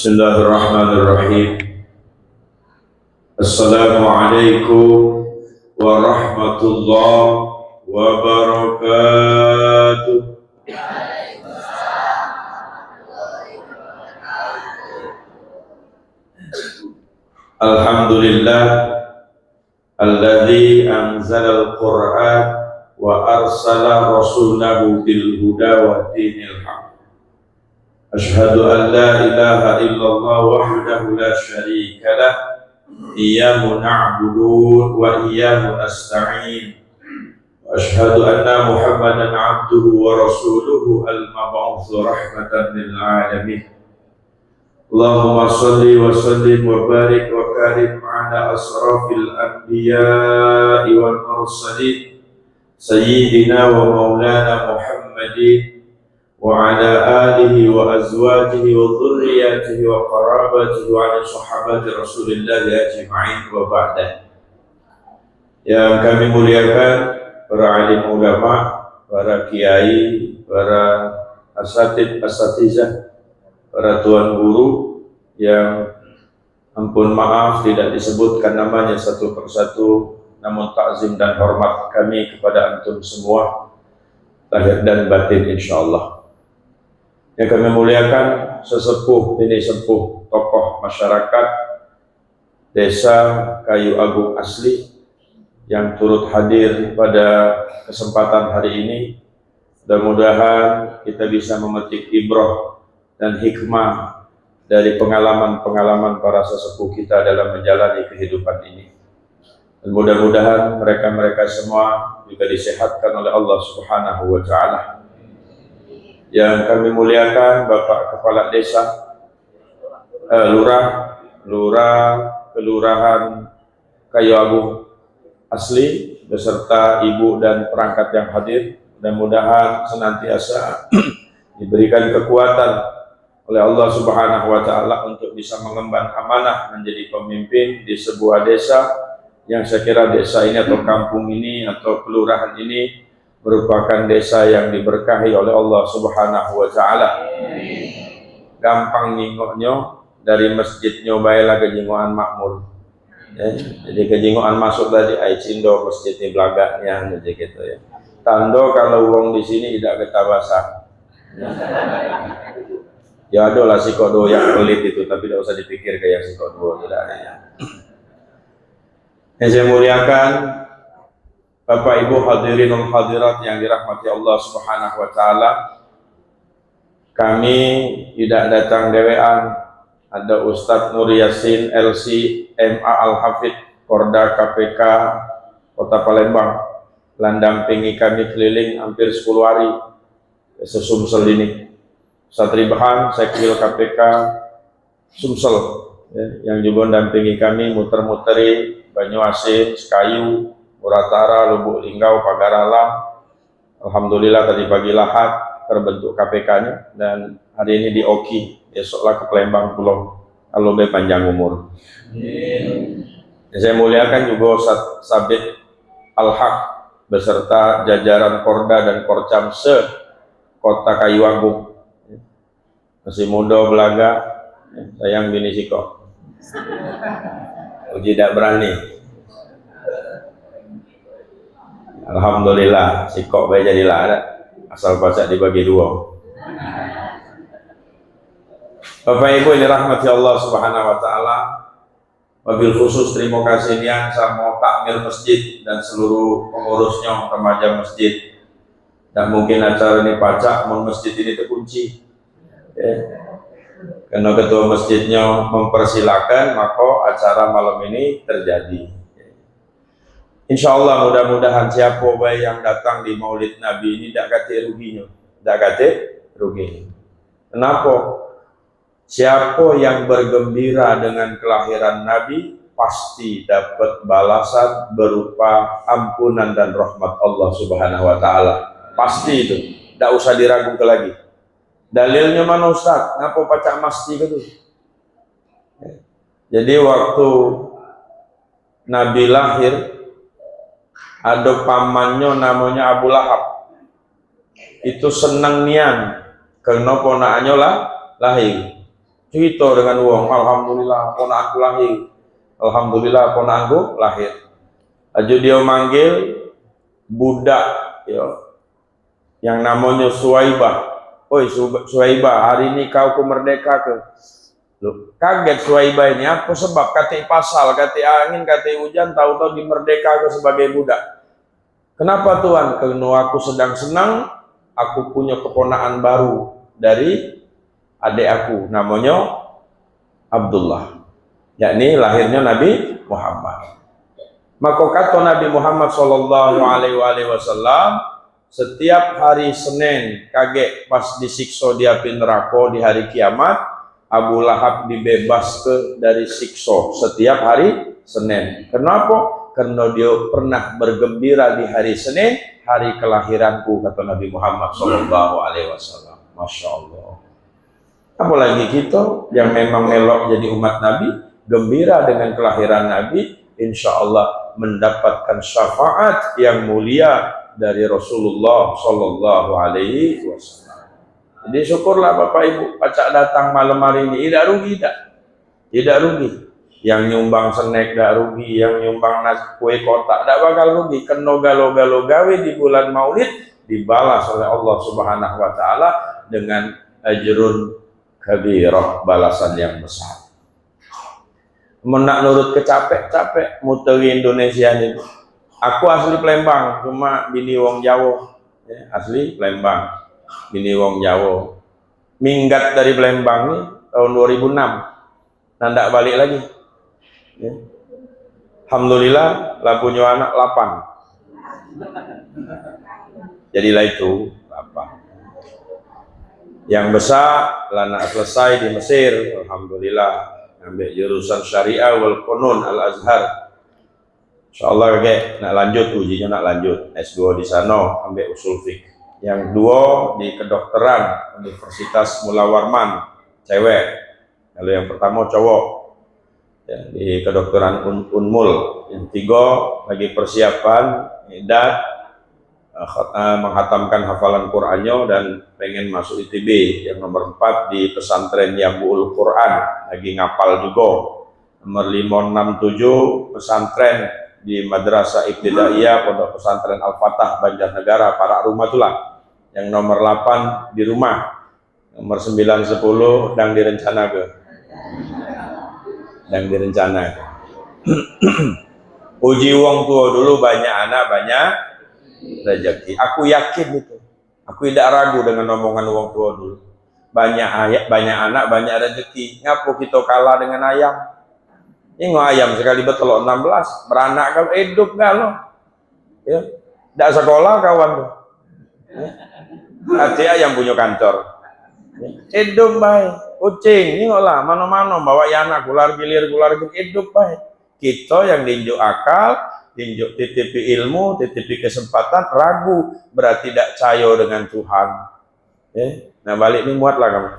Bismillahirrahmanirrahim. Assalamualaikum warahmatullahi wabarakatuh. Alhamdulillah alladzi anzalal Qur'an wa arsala rasulahu bil huda wa dinil haq. Ashhadu an la ilaha illallah wahdahu la syarika lah, iyyahu na'budu wa iyyahu nasta'in. Wa ashhadu anna Muhammadan 'abduhu wa rasuluhu al-mab'utsu rahmatan lil 'alamin. Allahumma shalli wa sallim wa barik wa karim ala asrafil anbiya'i wal mursalin sayyidina wa maulana Muhammadin wa ala alihi wa azwajihi wa dhurriyyatihi wa qarabatihi wa ala sahabati Rasulillah ajma'in wa ba'da. Yang kami muliakan para alim ulama, para kiai, para asatizah, para tuan guru yang ampun maaf tidak disebutkan namanya satu persatu, namun takzim dan hormat kami kepada antum semua lahir dan batin insyaallah. Yang kami muliakan sesepuh ini sepuh tokoh masyarakat Desa Kayu Agung asli yang turut hadir pada kesempatan hari ini. Mudah-mudahan kita bisa memetik ibrah dan hikmah dari pengalaman-pengalaman para sesepuh kita dalam menjalani kehidupan ini. Dan mudah-mudahan mereka-mereka semua juga disehatkan oleh Allah Subhanahu wa Ta'ala. Yang kami muliakan Bapak Kepala Desa, Lurah Kelurahan Kayu Agung asli beserta ibu dan perangkat yang hadir. Mudah-mudahan senantiasa diberikan kekuatan oleh Allah Subhanahu wa Ta'ala untuk bisa mengemban amanah menjadi pemimpin di sebuah desa yang saya kira desa ini atau kampung ini atau kelurahan ini merupakan desa yang diberkahi oleh Allah Subhanahu wa Ta'ala. Gampang nyingoknya dari masjidnya baiklah ke jingoan makmur. Ya, jadi ke jingoan masuk tadi ai cindo masjid ini belagaknya jadi gitu ya. Tando kalau wong di sini tidak ketabasa. Ya adalah si kodo yang pelit itu, tapi tidak usah dipikir kayak si kodo tidak ya. Yang saya muliakan Bapak Ibu hadirin dan hadirat yang dirahmati Allah Subhanahu wa Ta'ala, kami tidak datang dewean. Ada Ustadz Nur Yasin LC MA Al-Hafidh Korda KPK Kota Palembang landampingi kami keliling hampir 10 hari sesumsel ini. Ustadz Ribahan Sekil KPK Sumsel ya, yang juga mendampingi kami muter-muteri Banyuasin, Sekayu, Muratara, Lubuk Linggau, Pagarala. Alhamdulillah tadi pagi Lahad terbentuk KPK-nya dan hari ini di Oki, besoklah ke Palembang Pulau kalau panjang umur. Saya muliakan juga Ustadz Sabit Al-Haq beserta jajaran Korda dan Korcam se-Kota Kayu Agung. Masih muda belaga, sayang bini siko. Uji tidak berani. Alhamdulillah, sikok baik jadilah ada. Asal baca dibagi dua. Bapak Ibu yang dirahmati Allah Subhanahu wa Ta'ala, wabil khusus terima kasih yang sama takmir masjid dan seluruh pengurusnya, remaja masjid. Dan mungkin acara ini pacak, masjid ini terkunci. Ya. Karena ketua masjidnya mempersilakan, maka acara malam ini terjadi. Insya Allah mudah-mudahan siapa baik yang datang di Maulid Nabi ini tidak kate ruginya, tidak kate ruginya. Kenapa? Siapa yang bergembira dengan kelahiran Nabi pasti dapat balasan berupa ampunan dan rahmat Allah Subhanahu wa Ta'ala. Pasti itu, tidak usah diragukan lagi. Dalilnya mana Ustaz? Kenapa pacak masti gitu? Jadi waktu Nabi lahir, ada pamannya namanya Abu Lahab. Itu senang nian karena ponakannya lahir. cerita dengan wong, alhamdulillah ponakku lahir. Alhamdulillah ponakku lahir. Aja dia manggil budak ya yang namanya Suwaibah. Oi Suwaibah, hari ini kau merdeka ke? Loh, kaget Suwaibah ini, apa sebab? Kata pasal, kata angin, kata hujan, tahu-tahu dimerdeka ke sebagai budak. Kenapa Tuhan? Karena aku sedang senang, aku punya keponakan baru dari adik aku, namanya Abdullah, yakni lahirnya Nabi Muhammad. Maka kata Nabi Muhammad sallallahu alaihi wasallam, setiap hari Senin kaget pas disiksa di api neraka di hari kiamat, Abu Lahab dibebas dari siksa setiap hari Senin. Kenapa? Karena dia pernah bergembira di hari Senin, hari kelahiranku, kata Nabi Muhammad sallallahu alaihi wasallam. Masya Allah. Apalagi kita yang memang elok jadi umat Nabi, gembira dengan kelahiran Nabi, insya Allah mendapatkan syafaat yang mulia dari Rasulullah sallallahu alaihi wasallam. Jadi syukurlah Bapak Ibu, pacak datang malam hari ini, tidak rugi tak? Tidak rugi. Yang nyumbang snack tidak rugi, yang nyumbang nasi kue kotak tidak bakal rugi. Kena galo-galo gawe di bulan Maulid dibalas oleh Allah Subhanahu wa taala dengan ajrun kabirah, balasan yang besar. Menak nurut kecapek-capek muteri Indonesia ini. Aku asli Palembang, cuma bini wong Jawa. Ya, asli Palembang, bini wong Jawa. Minggat dari Palembang nih tahun 2006. Nandak balik lagi. Ya. Alhamdulillah lah punya anak 8. Jadilah itu 8. Yang besar lah nak selesai di Mesir, alhamdulillah, ambil jurusan syariah wal qanun al Azhar. Insyaallah kakek nak lanjut ujinya, nak lanjut S2 di sana, ambil usul fiqh. Yang dua di kedokteran Universitas Mula Warman, cewek. Kalau yang pertama cowok, ya, di kedokteran Unmul. Yang tiga lagi persiapan idat menghatamkan hafalan Qur'annya dan pengen masuk ITB. Yang nomor 4 di pesantren Yambu'ul Quran, lagi ngapal juga. Nomor 567 pesantren di Madrasah Ibtidaiyah Pondok Pesantren Al-Fatah Banjarnegara, Parak Rumah itulah. Yang nomor 8 di rumah. Nomor 9 10 dan direncana ke. Dan direncana. Uji wong tua dulu, banyak anak banyak rezeki. Aku yakin itu. Aku tidak ragu dengan omongan wong tua dulu. Banyak anak banyak rezeki. Ngapo kita kalah dengan ayam? Ini ayam sekali betul 16 beranak kau hidup gak lo? Ya, tidak sekolah kawan tuh. Hati ayam punya kantor. Hidup baik, kucing ini lah mana-mana bawa anak kular gilir hidup baik. Kita yang diinjuk akal, diinjuk titipi ilmu, titipi kesempatan, ragu berarti tidak cayo dengan Tuhan. Ya, nah balik ini muatlah kamu.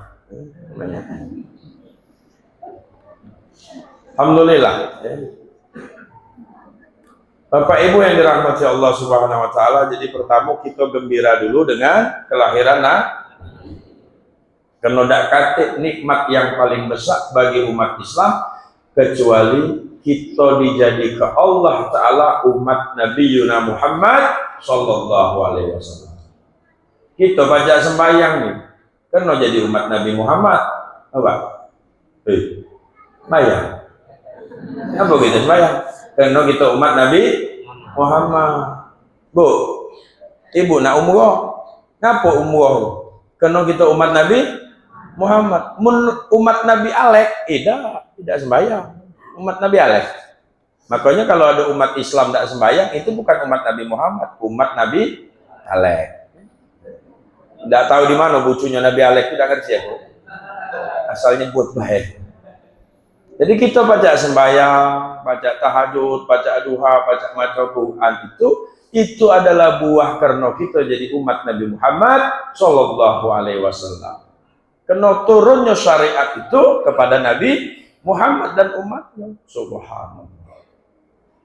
Alhamdulillah. Bapak Ibu yang dirahmati Allah Subhanahu wa taala, jadi pertama kita gembira dulu dengan kelahiran karena tidak kate nikmat yang paling besar bagi umat Islam kecuali kita dijadikan Allah taala umat Nabi Yuna Muhammad sallallahu alaihi wasallam. Kita baca sembahyang nih karena jadi umat Nabi Muhammad apa? Bayang. Apa kita sembahyang? Karena kita umat Nabi Muhammad. Bu, ibu nak umroh? Ngapa umroh? Karena kita umat Nabi Muhammad. Umat Nabi Alek, tidak sembahyang. Umat Nabi Alek. Makanya kalau ada umat Islam tidak sembahyang, itu bukan umat Nabi Muhammad, umat Nabi Alek. Tidak tahu di mana bucunya Nabi Alek, tidak ngerti ya, asalnya buat baik. Jadi kita baca sembahyang, baca tahajud, baca duha, baca maca Quran itu adalah buah karena kita jadi umat Nabi Muhammad sallallahu alaihi wasallam. Karena turunnya syariat itu kepada Nabi Muhammad dan umatnya. Subhanallah.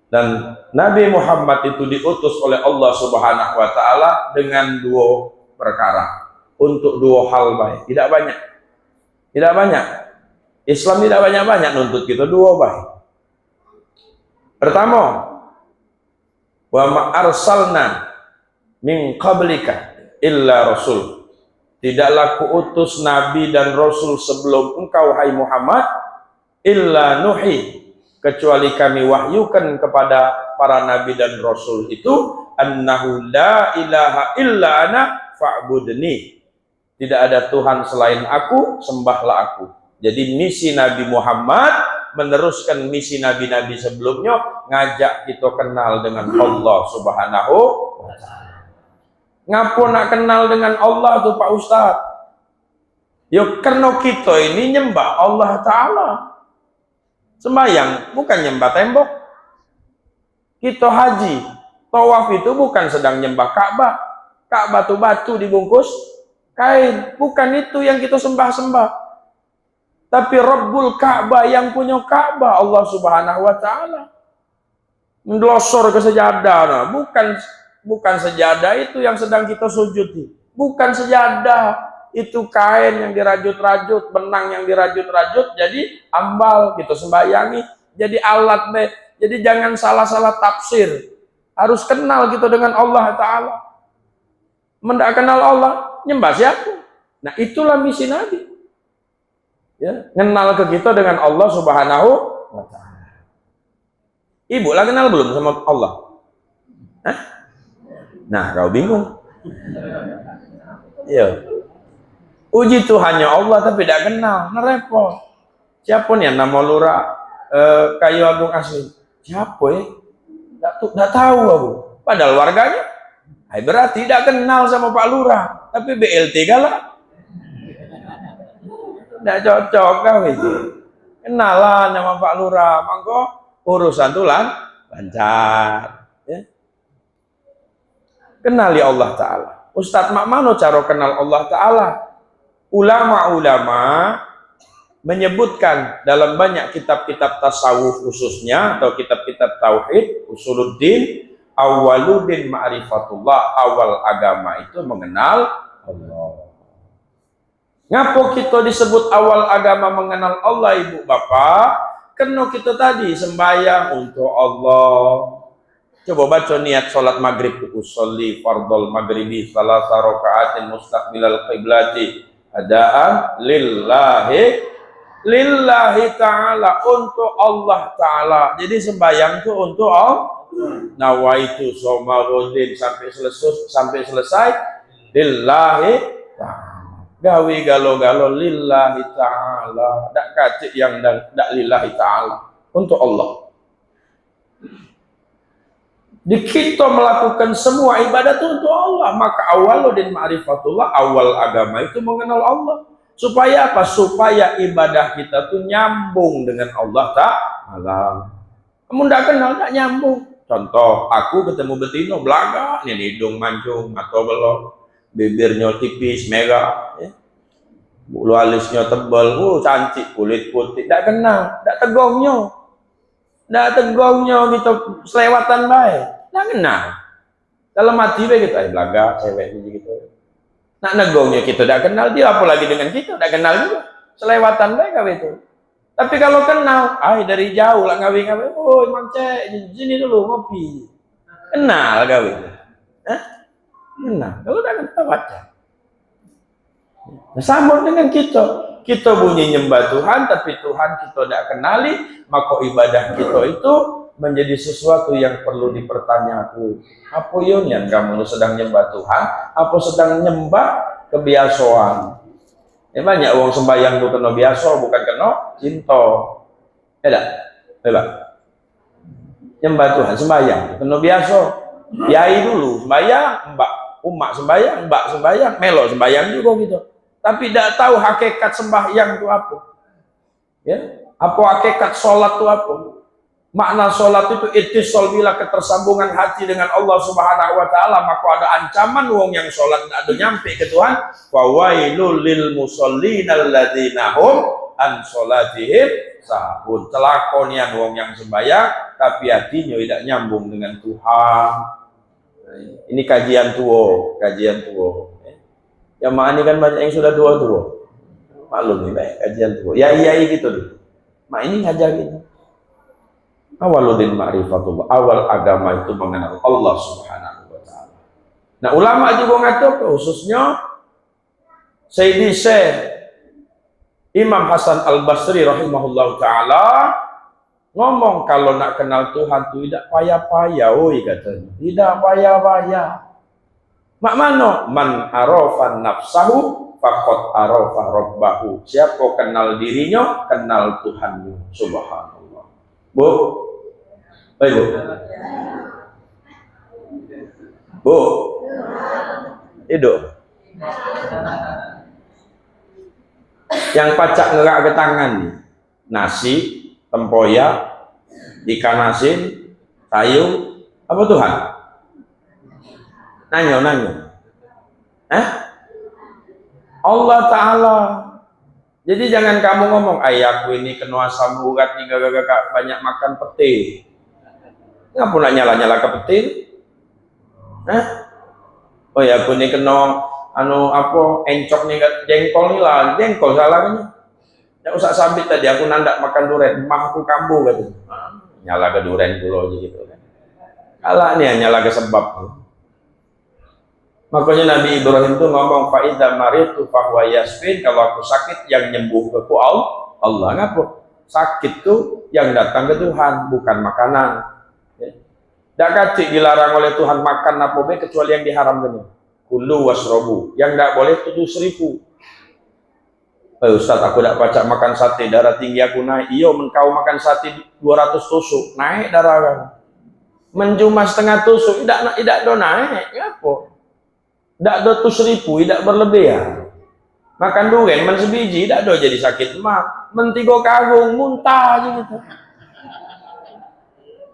Dan Nabi Muhammad itu diutus oleh Allah Subhanahu wa taala dengan 2 perkara, untuk 2 hal baik. Tidak banyak. Islam tidak banyak-banyak nuntut kita dua baik. Pertama, wa ma arsalna min qablika illa rasul. Tidaklah kuutus nabi dan rasul sebelum engkau hai Muhammad illa nuhi, kecuali kami wahyukan kepada para nabi dan rasul itu annahu la ilaha illa ana fa'budni. Tidak ada Tuhan selain aku, sembahlah aku. Jadi misi Nabi Muhammad meneruskan misi nabi-nabi sebelumnya, ngajak kita kenal dengan Allah Subhanahu wa ta'ala. Ngapo nak kenal dengan Allah tuh Pak Ustadz? Ya karena kita ini nyembah Allah Ta'ala. Sembayang bukan nyembah tembok. Kita haji, tawaf itu bukan sedang nyembah Ka'bah. Ka'bah itu batu dibungkus kain, bukan itu yang kita sembah-sembah. Tapi Rabbul Ka'bah, yang punya Ka'bah, Allah Subhanahu wa ta'ala. Mendelosor ke sejadah, nah. Bukan sejadah itu yang sedang kita sujudi. Bukan sejadah, itu kain yang dirajut-rajut, benang yang dirajut-rajut, jadi ambal kita sembayangi, jadi alat deh. Jadi jangan salah-salah tafsir. Harus kenal kita dengan Allah Ta'ala. Mendak kenal Allah, nyembah siapa? Nah itulah misi Nabi. Ya, kenal ke kita dengan Allah Subhanahu wa ta'ala. Ibu lah kenal belum sama Allah? Hah? Nah, kau bingung. Ya. Uji Tuhannya Allah tapi tidak kenal, repot. Siapa nih nama lurah Kayu Agung asli? Siapa ya? Tidak tahu aku. Padahal warganya. Berarti tidak kenal sama Pak Lurah, tapi BLT galak. Tidak cocok kau itu. Kenalan sama Pak Lurah, mangko urusan tulang lancar. Ya. Kenali Allah Ta'ala. Ustadz mak mana cara kenal Allah Ta'ala? Ulama-ulama menyebutkan dalam banyak kitab-kitab tasawuf khususnya, atau kitab-kitab tauhid, usuluddin, awwaluddin ma'rifatullah, awal agama itu mengenal Allah. Ngapo kita disebut awal agama mengenal Allah, ibu bapak? Karena kita tadi sembahyang untuk Allah. Coba baca niat sholat maghrib, usolli fardol maghribi salasa raka'atin mustaqbilal qiblati adaan lillahi ta'ala, untuk Allah Ta'ala. Jadi sembahyang itu untuk Allah. Nawaitu somarudin sampai selesai lillahi ta'ala. Gawi galo-galo lillahi ta'ala, dak kacik yang dak lillahi ta'ala, untuk Allah. Di kita melakukan semua ibadat untuk Allah, maka awaludin ma'rifatullah, awal agama itu mengenal Allah. Supaya apa? Supaya ibadah kita tuh nyambung dengan Allah Ta'ala. Kamu tidak kenal, tidak nyambung. Contoh, aku ketemu betina belaga, ini hidung mancung atau belum, bibirnya tipis, merah, ya. Bulu alisnya tebal, cantik, kulit putih, tidak kenal, tidak tegongnya gitu, selewatan baik, tidak kenal. Dalam hati baik kita, belaga, cewek gitu. Nak negongnya kita tidak kenal, dia apalagi dengan kita, tidak kenal juga, selewatan baik itu. Tapi kalau kenal, dari jauh lah ngawin-ngawin, emang cek, sini dulu ngopi, kenal gawe. Kenal, kalau udah kita baca. Nah, sama dengan kita bunyi nyembah Tuhan, tapi Tuhan kita tidak kenali, maka ibadah kita itu menjadi sesuatu yang perlu dipertanyakan. Apa yang kamu sedang nyembah Tuhan? Apa sedang nyembah kebiasaan? Ya banyak orang sembahyang itu kena biasa, bukan kena cinta. Nyembah Tuhan sembahyang kena biasa. Yai dulu sembahyang, umak sembahyang, mbak sembahyang, melo sembahyang juga gitu. Tapi tidak tahu hakikat sembahyang itu apa. Ya, apa hakikat sholat itu apa? Makna sholat itu ittisal, bila ketersambungan hati dengan Allah Subhanahu wa ta'ala, maka ada ancaman wong yang sholat tidak ada nyampe ke Tuhan. Fawailul lil musallin alladzina hum an sholatihim sahun. Celakonian wong yang sembahyang tapi hatinya tidak nyambung dengan Tuhan. Ini kajian tua. Jamaah ini kan banyak yang sudah tua-tua. Maklum nih, baik kajian tuh. Ya iya gitu deh. Mak ini ngajarin. Awaludin ma'rifatullah. Awal agama itu mengenal Allah Subhanahu wa taala. Nah, ulama juga ngatur khususnya Sayyidi Syekh Imam Hasan Al-Basri rahimahullah taala ngomong kalau nak kenal Tuhan itu tidak payah-payah, katanya. Tidak payah-payah. Mak mano man arafan nafsahu faqad arafa rabbahu. Siapa kenal dirinya, kenal Tuhannya. Subhanallah. Bu. Baik, Bu. Bu. Hidup. Yang pacak ngerak ke tangan nih. Nasi, tempoyak, ikan asin, sayur, apa Tuhan? Nanya. Allah Ta'ala. Jadi jangan kamu ngomong, ayahku ini kena asam urat nih gak banyak makan pete. Ngapa nak nyala-nyala ke pete? Oh ya, aku ini kena encok nih jengkol nih lah, jengkol salahnya. Tidak usah sambit tadi, aku nandak makan durian, mah aku kambuh gitu. Nyala ke durian dulu aja gitu kan. Alah nih nyala ke sebab. Makanya Nabi Ibrahim itu ngomong fa'idha maritu fahuwa yasfin, kalau aku sakit yang nyembuh ke Allah. Ngapa? Sakit tuh yang datang ke Tuhan, bukan makanan. Tidak kacik dilarang oleh Tuhan makan apa kecuali yang diharamkan. Kulu wasrobu, yang tidak boleh 7.000. Ustaz, aku tidak baca makan sate, darah tinggi aku naik. Iyo, kau makan sate 200 tusuk, naik darah kan. Mencuma setengah tusuk, tidak naik. Apa? Tidak ada 100.000, tidak berlebihan. Makan durian, sebiji, tidak ada jadi sakit mak. Mentigo karung, muntah aja gitu.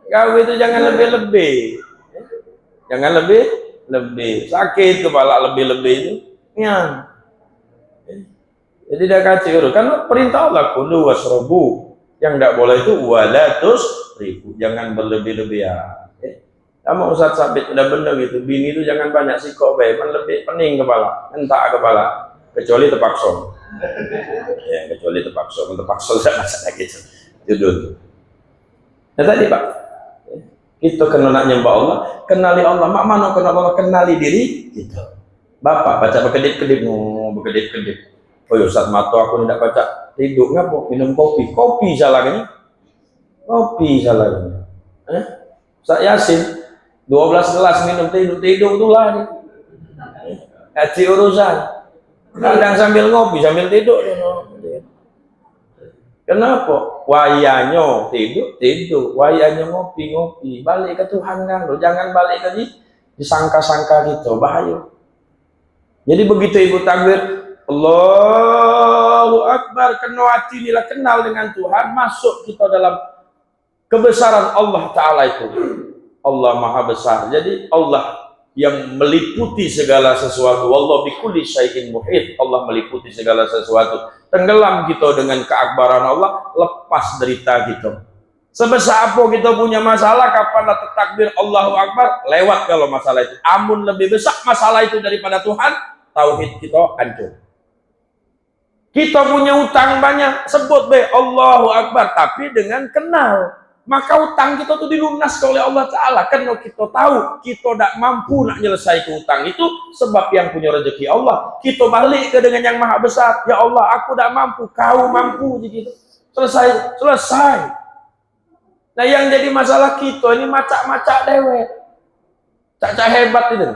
Kau itu jangan lebih-lebih. Jangan lebih. Sakit kepala lebih-lebih itu. Ya. Jadi tidak kacau. Karena perintah Allah, kulu wasrobu. Yang tidak boleh itu walatus ribu. Jangan berlebih-lebihan. Kamu Ustaz Sabit udah bener gitu, bini itu jangan banyak sikok baik, lebih pening kepala, entak kepala, kecuali terpaksa. Ya, kecuali terpaksa sama saya gitu. Judul. Nah tadi Pak, kita kena nak nyembah Allah, kenali Allah, mak mana kenal Allah, kenali diri kita. Bapak baca berkedip-kedip, Oh Ustaz mata aku tidak baca, tidur ngapa? Minum kopi salahnya. Ustaz Yasin 12 gelas minum tidur itulah nih. Haji urusan. Kadang sambil ngopi sambil tidur. Kenapa? Wayanya tidur, wayanya ngopi. Balik ke Tuhan kan, jangan balik ke disangka-sangka gitu, bahaya. Jadi begitu ibu takbir, Allahu Akbar, hati nila kenal dengan Tuhan, masuk kita dalam kebesaran Allah Ta'ala itu. Allah Maha Besar. Jadi Allah yang meliputi segala sesuatu. Wallahu bikulli syai'in muhit. Allah meliputi segala sesuatu. Tenggelam kita dengan keakbaran Allah, lepas derita kita. Sebesar apa kita punya masalah, kapan takbir Allahu Akbar, lewat kalau masalah itu. Amun lebih besar masalah itu daripada Tuhan, tauhid kita hancur. Kita punya utang banyak, sebut Allahu Akbar, tapi dengan kenal. Maka utang kita tuh dilunas oleh Allah Ta'ala. Karena kita tahu kita tidak mampu nak menyelesaikan utang itu, sebab yang punya rezeki Allah. Kita balik ke dengan yang maha besar. Ya Allah, aku tidak mampu, kau mampu. Gitu. Selesai. Nah yang jadi masalah kita ini macak-macak dewek. Cak-cak hebat itu.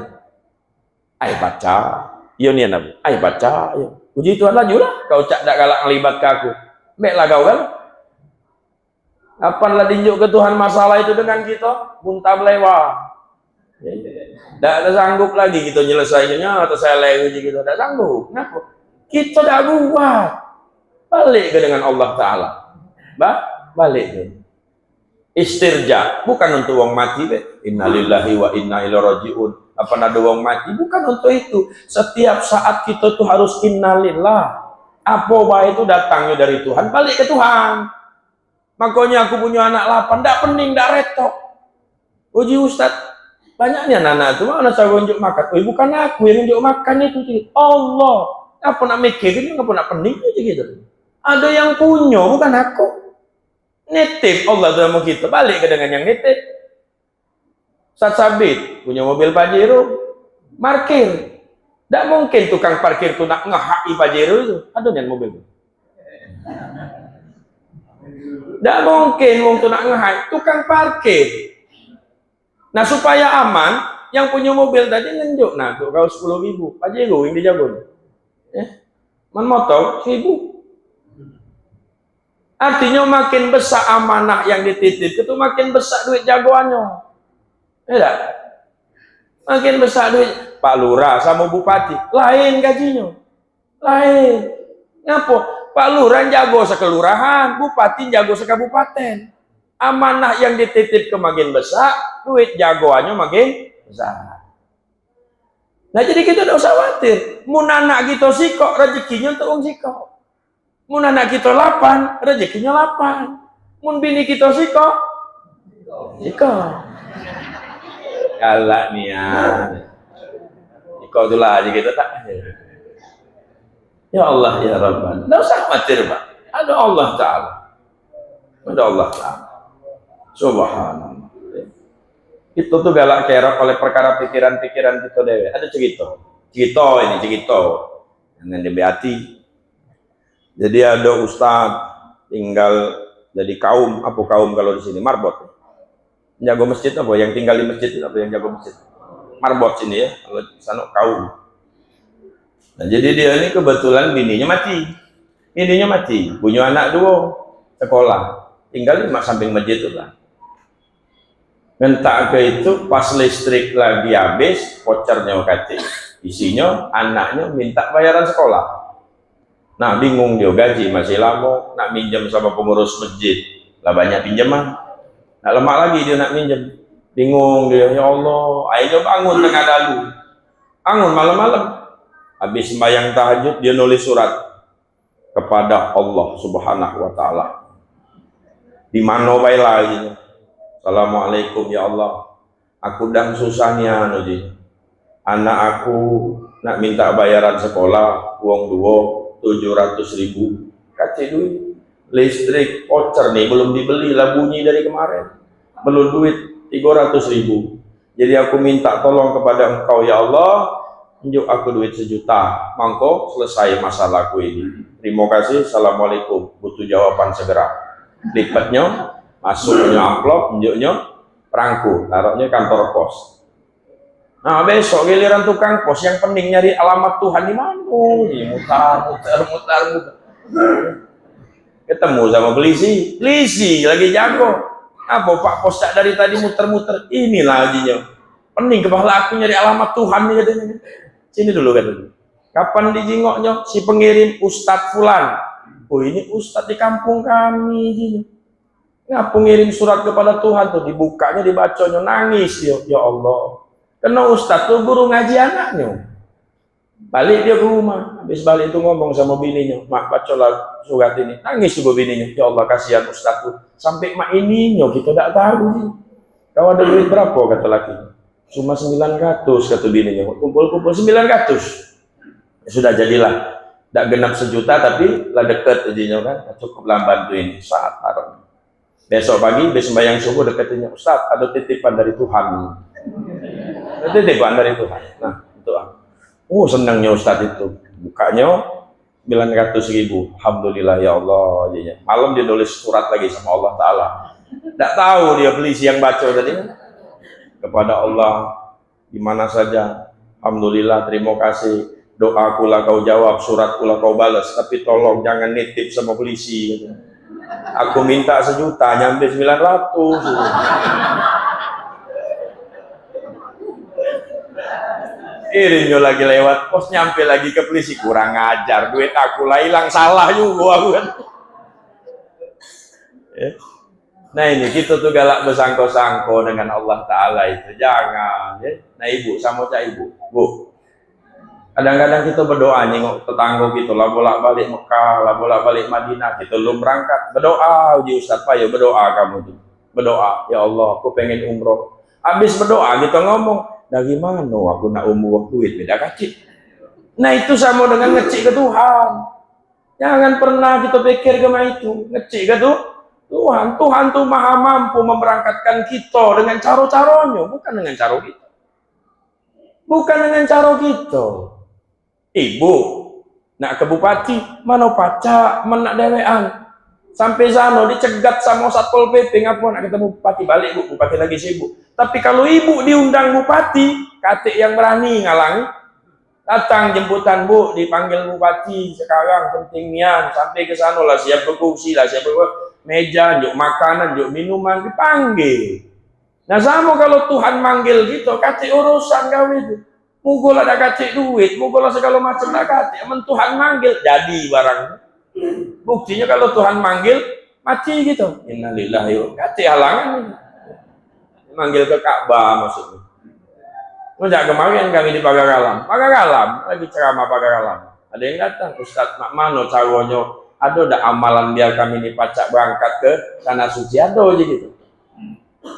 Ayo baca. Iya nih Nabi. Ayo baca. Ayo. Puji Tuhan laju lah. Kau cak tak galak ngelibat ke aku. Baiklah kau kan. Apalah tinjuk ke Tuhan masalah itu dengan kita, muntah belewah. Tidak ada sanggup lagi kita nyelesaikannya, atau saya lewat kita tidak sanggup. Kenapa? Kita tidak kuat. Balik ke dengan Allah Ta'ala. Balik ke. Istirja, bukan untuk wong mati. Innalillahi wa inna ilaihi raji'un. Apa ada wong mati? Bukan untuk itu. Setiap saat kita tuh harus innalillah. Apa itu datangnya dari Tuhan, balik ke Tuhan. Makanya aku punya anak 8, tidak pening, tidak retok. Uji Ustaz, banyaknya anak itu, mana saya unjuk makan? Bukan aku yang unjuk makan itu, Allah. Apa nak mikir ini, apa nak pening aja gitu. Ada yang punya, bukan aku. Nitip Allah dalam kita, balik ke dengan yang nitip. Saat Sabit punya mobil Pajero, parkir. Tidak mungkin tukang parkir itu nak ngehaki Pajero itu. Ada yang mobil itu. Tidak mungkin wong tu nak ngehaki tukang parkir. Nah supaya aman, yang punya mobil tadi ngenjuk, nah tuh kau 10.000, Pajero yang dijago. Man motor 1.000. Artinya makin besar amanah yang dititip itu makin besar duit jagoannya. Ya, makin besar duit. Pak Lurah sama Bupati lain gajinya, lain. Ngapa? Pak Lurah jago sekelurahan, Bupati jago sekabupaten. Amanah yang dititip ke makin besar, duit jagoannya makin besar. Nah jadi kita tidak usah khawatir. Mun anak kita sikok, rezekinya untuk wong sikok. Mun anak kita 8, rezekinya 8. Mun bini kita sikok, galak nih ya. Sikok itulah aja kita tak. Ya Allah ya Rabbana. Tidak usah khawatir Pak. Ada Allah Ta'ala. Ada Allah Ta'ala. Subhanallah. Itu tuh galak kerok oleh perkara pikiran-pikiran kita dewe. Ada cerita dengan DBAT. Jadi ada ustaz tinggal jadi kaum, apa kaum kalau di sini marbot. Jago masjid apa yang tinggal di masjid apa yang jago masjid? Marbot sini ya, kalau sana kaum. Nah, jadi dia ini kebetulan bininya mati, punya anak 2 sekolah, tinggal di samping masjid itu lah. Ngentak ke itu pas listrik lagi habis, vouchernya kate isinya anaknya minta bayaran sekolah. Nah bingung dia, gaji masih lama, nak minjem sama pengurus masjid lah banyak pinjaman, nak lama lagi dia nak minjem, bingung dia, ya Allah, ayo bangun tengah dalu, bangun malam-malam, habis sembahyang tahajud dia nulis surat kepada Allah Subhanahu wa Ta'ala. Di mana bae lagi? Assalamualaikum ya Allah, aku dan susahnya nuji. Anak aku nak minta bayaran sekolah, uang 700.000. Kasih duit. Listrik voucher nih belum dibeli lah, bunyi dari kemarin. Belum duit 300.000. Jadi aku minta tolong kepada Engkau ya Allah, tunjuk aku duit 1 juta, mangko selesai masalahku ini. Terima kasih, assalamualaikum, butuh jawaban segera. Lipatnya, masuknya amplop, tunjuknya perangku, taruhnya kantor pos. Nah besok giliran tukang pos yang penting nyari alamat Tuhan di mana? Mutar. Ketemu sama polisi lagi jago. Apa Pak Pos tak dari tadi muter-muter? Inilah ajinya. Pening kepala aku nyari alamat Tuhan nih katanya. Sini dulu katanya. Kapan dijingoknya si pengirim Ustadz Fulan? Oh ini Ustadz di kampung kami ajinya. Ngapa ngirim surat kepada Tuhan tuh, dibukanya dibacanya nangis dia, ya Allah. Karena Ustadz tuh guru ngaji anaknya. Balik dia ke rumah, habis balik itu ngomong sama bininya, mak bacalah surat ini, nangis juga bininya, ya Allah kasihan Ustadz tuh, sampai mak ininya kita tidak tahu sih. Kau ada duit berapa kata laki? Cuma 900 kata bininya, kumpul-kumpul 900. Sudah jadilah, tidak genap 1 juta tapi lah deket aja kan, cukup lah bantu ini saat taruh. Besok pagi, besok sembahyang subuh dekatnya, Ustadz ada titipan dari Tuhan. Ada titipan dari Tuhan. Nah, itu oh senangnya Ustadz itu. Bukanya 900.000. Alhamdulillah ya Allah. Malam dia nulis surat lagi sama Allah Ta'ala. Tidak tahu dia beli siang baca tadi. Kepada Allah, di mana saja. Alhamdulillah, terima kasih. Doaku lah kau jawab, suratku lah kau balas. Tapi tolong jangan nitip sama polisi. Gitu. Aku minta 1 juta, nyampe 900. Irinyo lagi lewat pos, nyampe lagi ke polisi, kurang ajar, duit aku lah hilang, salah juga aku kan. Nah ini kita tuh galak bersangko-sangko dengan Allah Ta'ala itu, jangan ya. Nah ibu, sama cak ibu, bu, kadang-kadang kita berdoa nengok tetangga kita lah bolak-balik Mekah, lah bolak-balik Madinah, kita belum berangkat, berdoa uji Ustadz Pak, ya berdoa kamu tuh, berdoa, ya Allah aku pengen umroh. Habis berdoa kita ngomong, dari mana aku nak umroh duit beda kacik. Nah itu sama dengan ngecik ke Tuhan. Jangan pernah kita pikir kemana itu ngecik ke Tuhan. Tuhan tuh maha mampu memberangkatkan kita dengan cara-caranya, bukan dengan cara kita. Bukan dengan cara kita. Ibu nak ke bupati, mana pacak, mana dewean. Sampai sana dicegat sama Satpol PP, ngapa nak ketemu bupati, balik bu, bupati lagi sibuk. Tapi kalau ibu diundang bupati, katik yang berani ngalang, datang jemputan bu, dipanggil bupati sekarang penting nian, sampai ke sana lah siap berkursi lah, siap meja, juk makanan, juk minuman, dipanggil. Nah sama kalau Tuhan manggil gitu, katik urusan kau itu. Mugol ada katik duit, mugol segala macam ada katik, aman Tuhan manggil, jadi barang. Buktinya kalau Tuhan manggil, mati gitu. Innalillahi wa katik halangan. Manggil ke Ka'bah maksudnya. Sejak kemarin kami di Pagar Alam, lagi ceramah Pagar Alam. Ada yang datang, Ustaz, mak mano caranya? Ada amalan biar kami ini pacak berangkat ke tanah suci, ada aja gitu.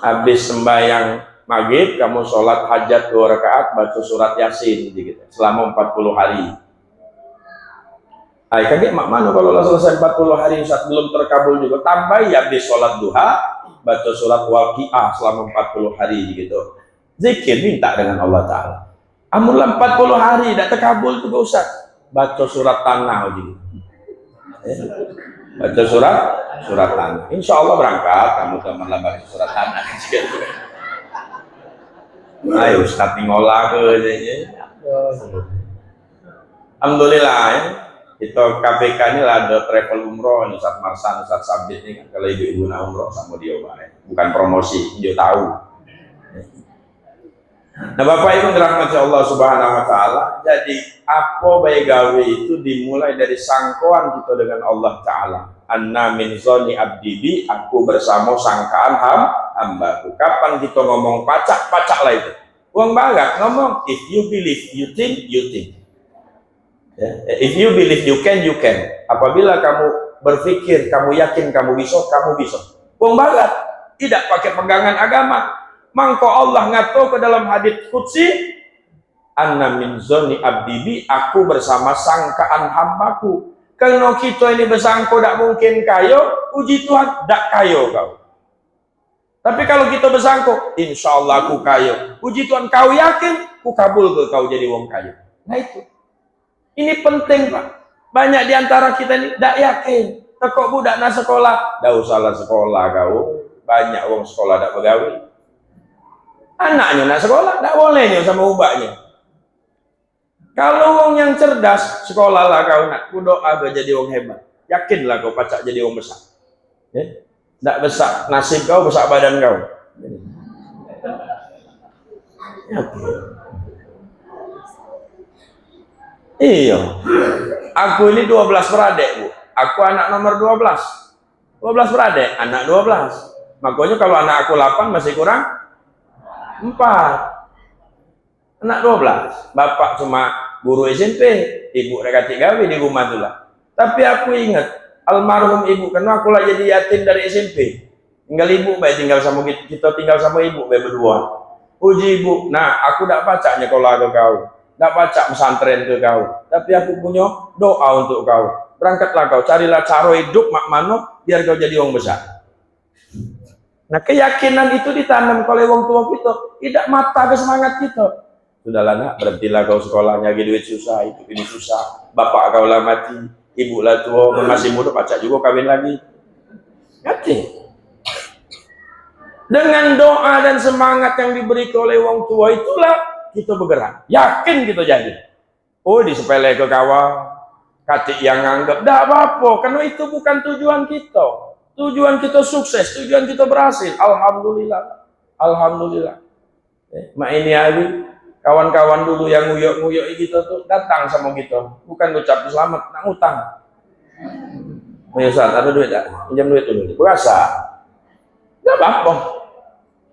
Habis sembahyang maghrib, kamu sholat hajat 2 rakaat, baca surat Yasin gitu, selama 40 hari. Ay, kaget mak mana kalau selesai 40 hari Ustaz belum terkabul juga, tambah ya habis sholat duha, baca surat Waqiah selama 40 hari gitu. Zikir minta dengan Allah Ta'ala. Amulah 40 hari tidak terkabul juga Ustaz, baca surat tanah gitu. Baca surat tanah. Insya Allah berangkat kamu teman-teman baca surat tanah. Ayo Ustaz ngolah ke. Alhamdulillah ya. Kita KPK ini lah ada travel umroh, Ustaz Marsan, Ustaz Sabit ini kan kalau ibu-ibu nak umroh sama dia bukan promosi, dia tahu. Nah Bapak Ibu dirahmati Allah Subhanahu Wa Taala, jadi apa baik gawe itu dimulai dari sangkoan kita dengan Allah Taala. Anna min zoni abdibi, aku bersama sangkaan hambaku. Kapan kita ngomong pacak lah itu. Uang barat ngomong, if you believe, you think, you think. If you believe you can, you can. Apabila kamu berpikir, kamu yakin, kamu bisa, kamu bisa. Uang barat tidak pakai pegangan agama. Mangko Allah ngato ke dalam hadits qudsi, anna min zoni abdibi, aku bersama sangkaan hambaku. Kalau kita ini bersangko tidak mungkin kayo, uji Tuhan tidak kayo kau. Tapi kalau kita bersangko, insya Allah aku kayo, uji Tuhan kau yakin, ku kabul ke kau jadi wong kayo. Nah itu, ini penting Pak. Banyak diantara kita ini tidak yakin. Kok budak nak sekolah, tidak usahlah sekolah kau. Banyak wong sekolah tidak begawi. Anaknya nak sekolah, tidak boleh nih sama ubahnya. Kalau wong yang cerdas, sekolahlah kau nak, ku doa jadi wong hebat. Yakinlah kau pacak jadi wong besar. Tidak besar nasib kau, besar badan kau. Iya. Aku ini 12 beradik, Bu. Aku anak nomor 12. 12 beradik, anak 12. Makanya kalau anak aku 8 masih kurang 4. Anak 12. Bapak cuma guru SMP, ibu rekati gawe di rumah itulah. Tapi aku ingat almarhum ibu, karena aku lah jadi yatim dari SMP. Tinggal ibu, baik tinggal sama kita tinggal sama ibu, baik berdua. Puji ibu, nah aku tidak baca nyekolah ke kau, tidak baca pesantren ke kau, tapi aku punya doa untuk kau. Berangkatlah kau, carilah cara hidup mak mano biar kau jadi orang besar. Nah keyakinan itu ditanam oleh orang tua kita, tidak mata ke semangat kita. Sudahlah nak, berhentilah kau sekolahnya, duit susah, hidup ini susah. Bapak kau lah mati, ibu lah tua, masih muda, pacak juga kawin lagi. Ngerti? Dengan doa dan semangat yang diberi oleh orang tua itulah kita bergerak. Yakin kita jadi. Oh disepele ke kawan, katik yang anggap, tidak apa-apa, karena itu bukan tujuan kita. Tujuan kita sukses, tujuan kita berhasil. Alhamdulillah. Alhamdulillah. Mak ini hari kawan-kawan dulu yang nguyok-nguyok kita tuh datang sama kita, bukan ucap selamat, nak ngutang. Ustaz, ada duit tak? Pinjam duit dulu. Berasa? Tidak apa-apa.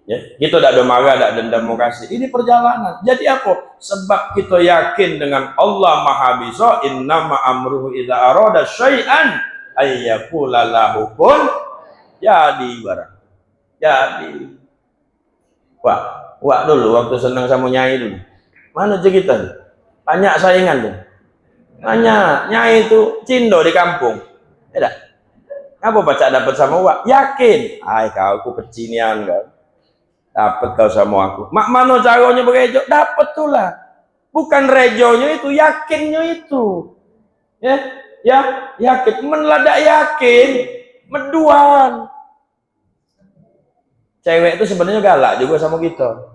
Ya, kita tidak ada marah, tidak dendam, mau kasih. Ini perjalanan. Jadi apa? Sebab kita yakin dengan Allah Maha Bisa. Innama amruhu idza arada syai'an ayyaqula lahu kun. Jadi barang. Jadi. Wah dulu waktu senang sama nyai dulu. Mana cerita? Banyak saingan tuh. Nanya, nyai itu cindo di kampung. Tidak. Ngapa baca dapat sama uang? Yakin. Ay kau aku kecinian kau. Dapat kau sama aku. Mak mano caranya berejo? Dapat tuh lah. Bukan rejonya itu, yakinnya itu. Ya, yakin. Menladak yakin. Meduan. Cewek itu sebenarnya galak juga sama kita.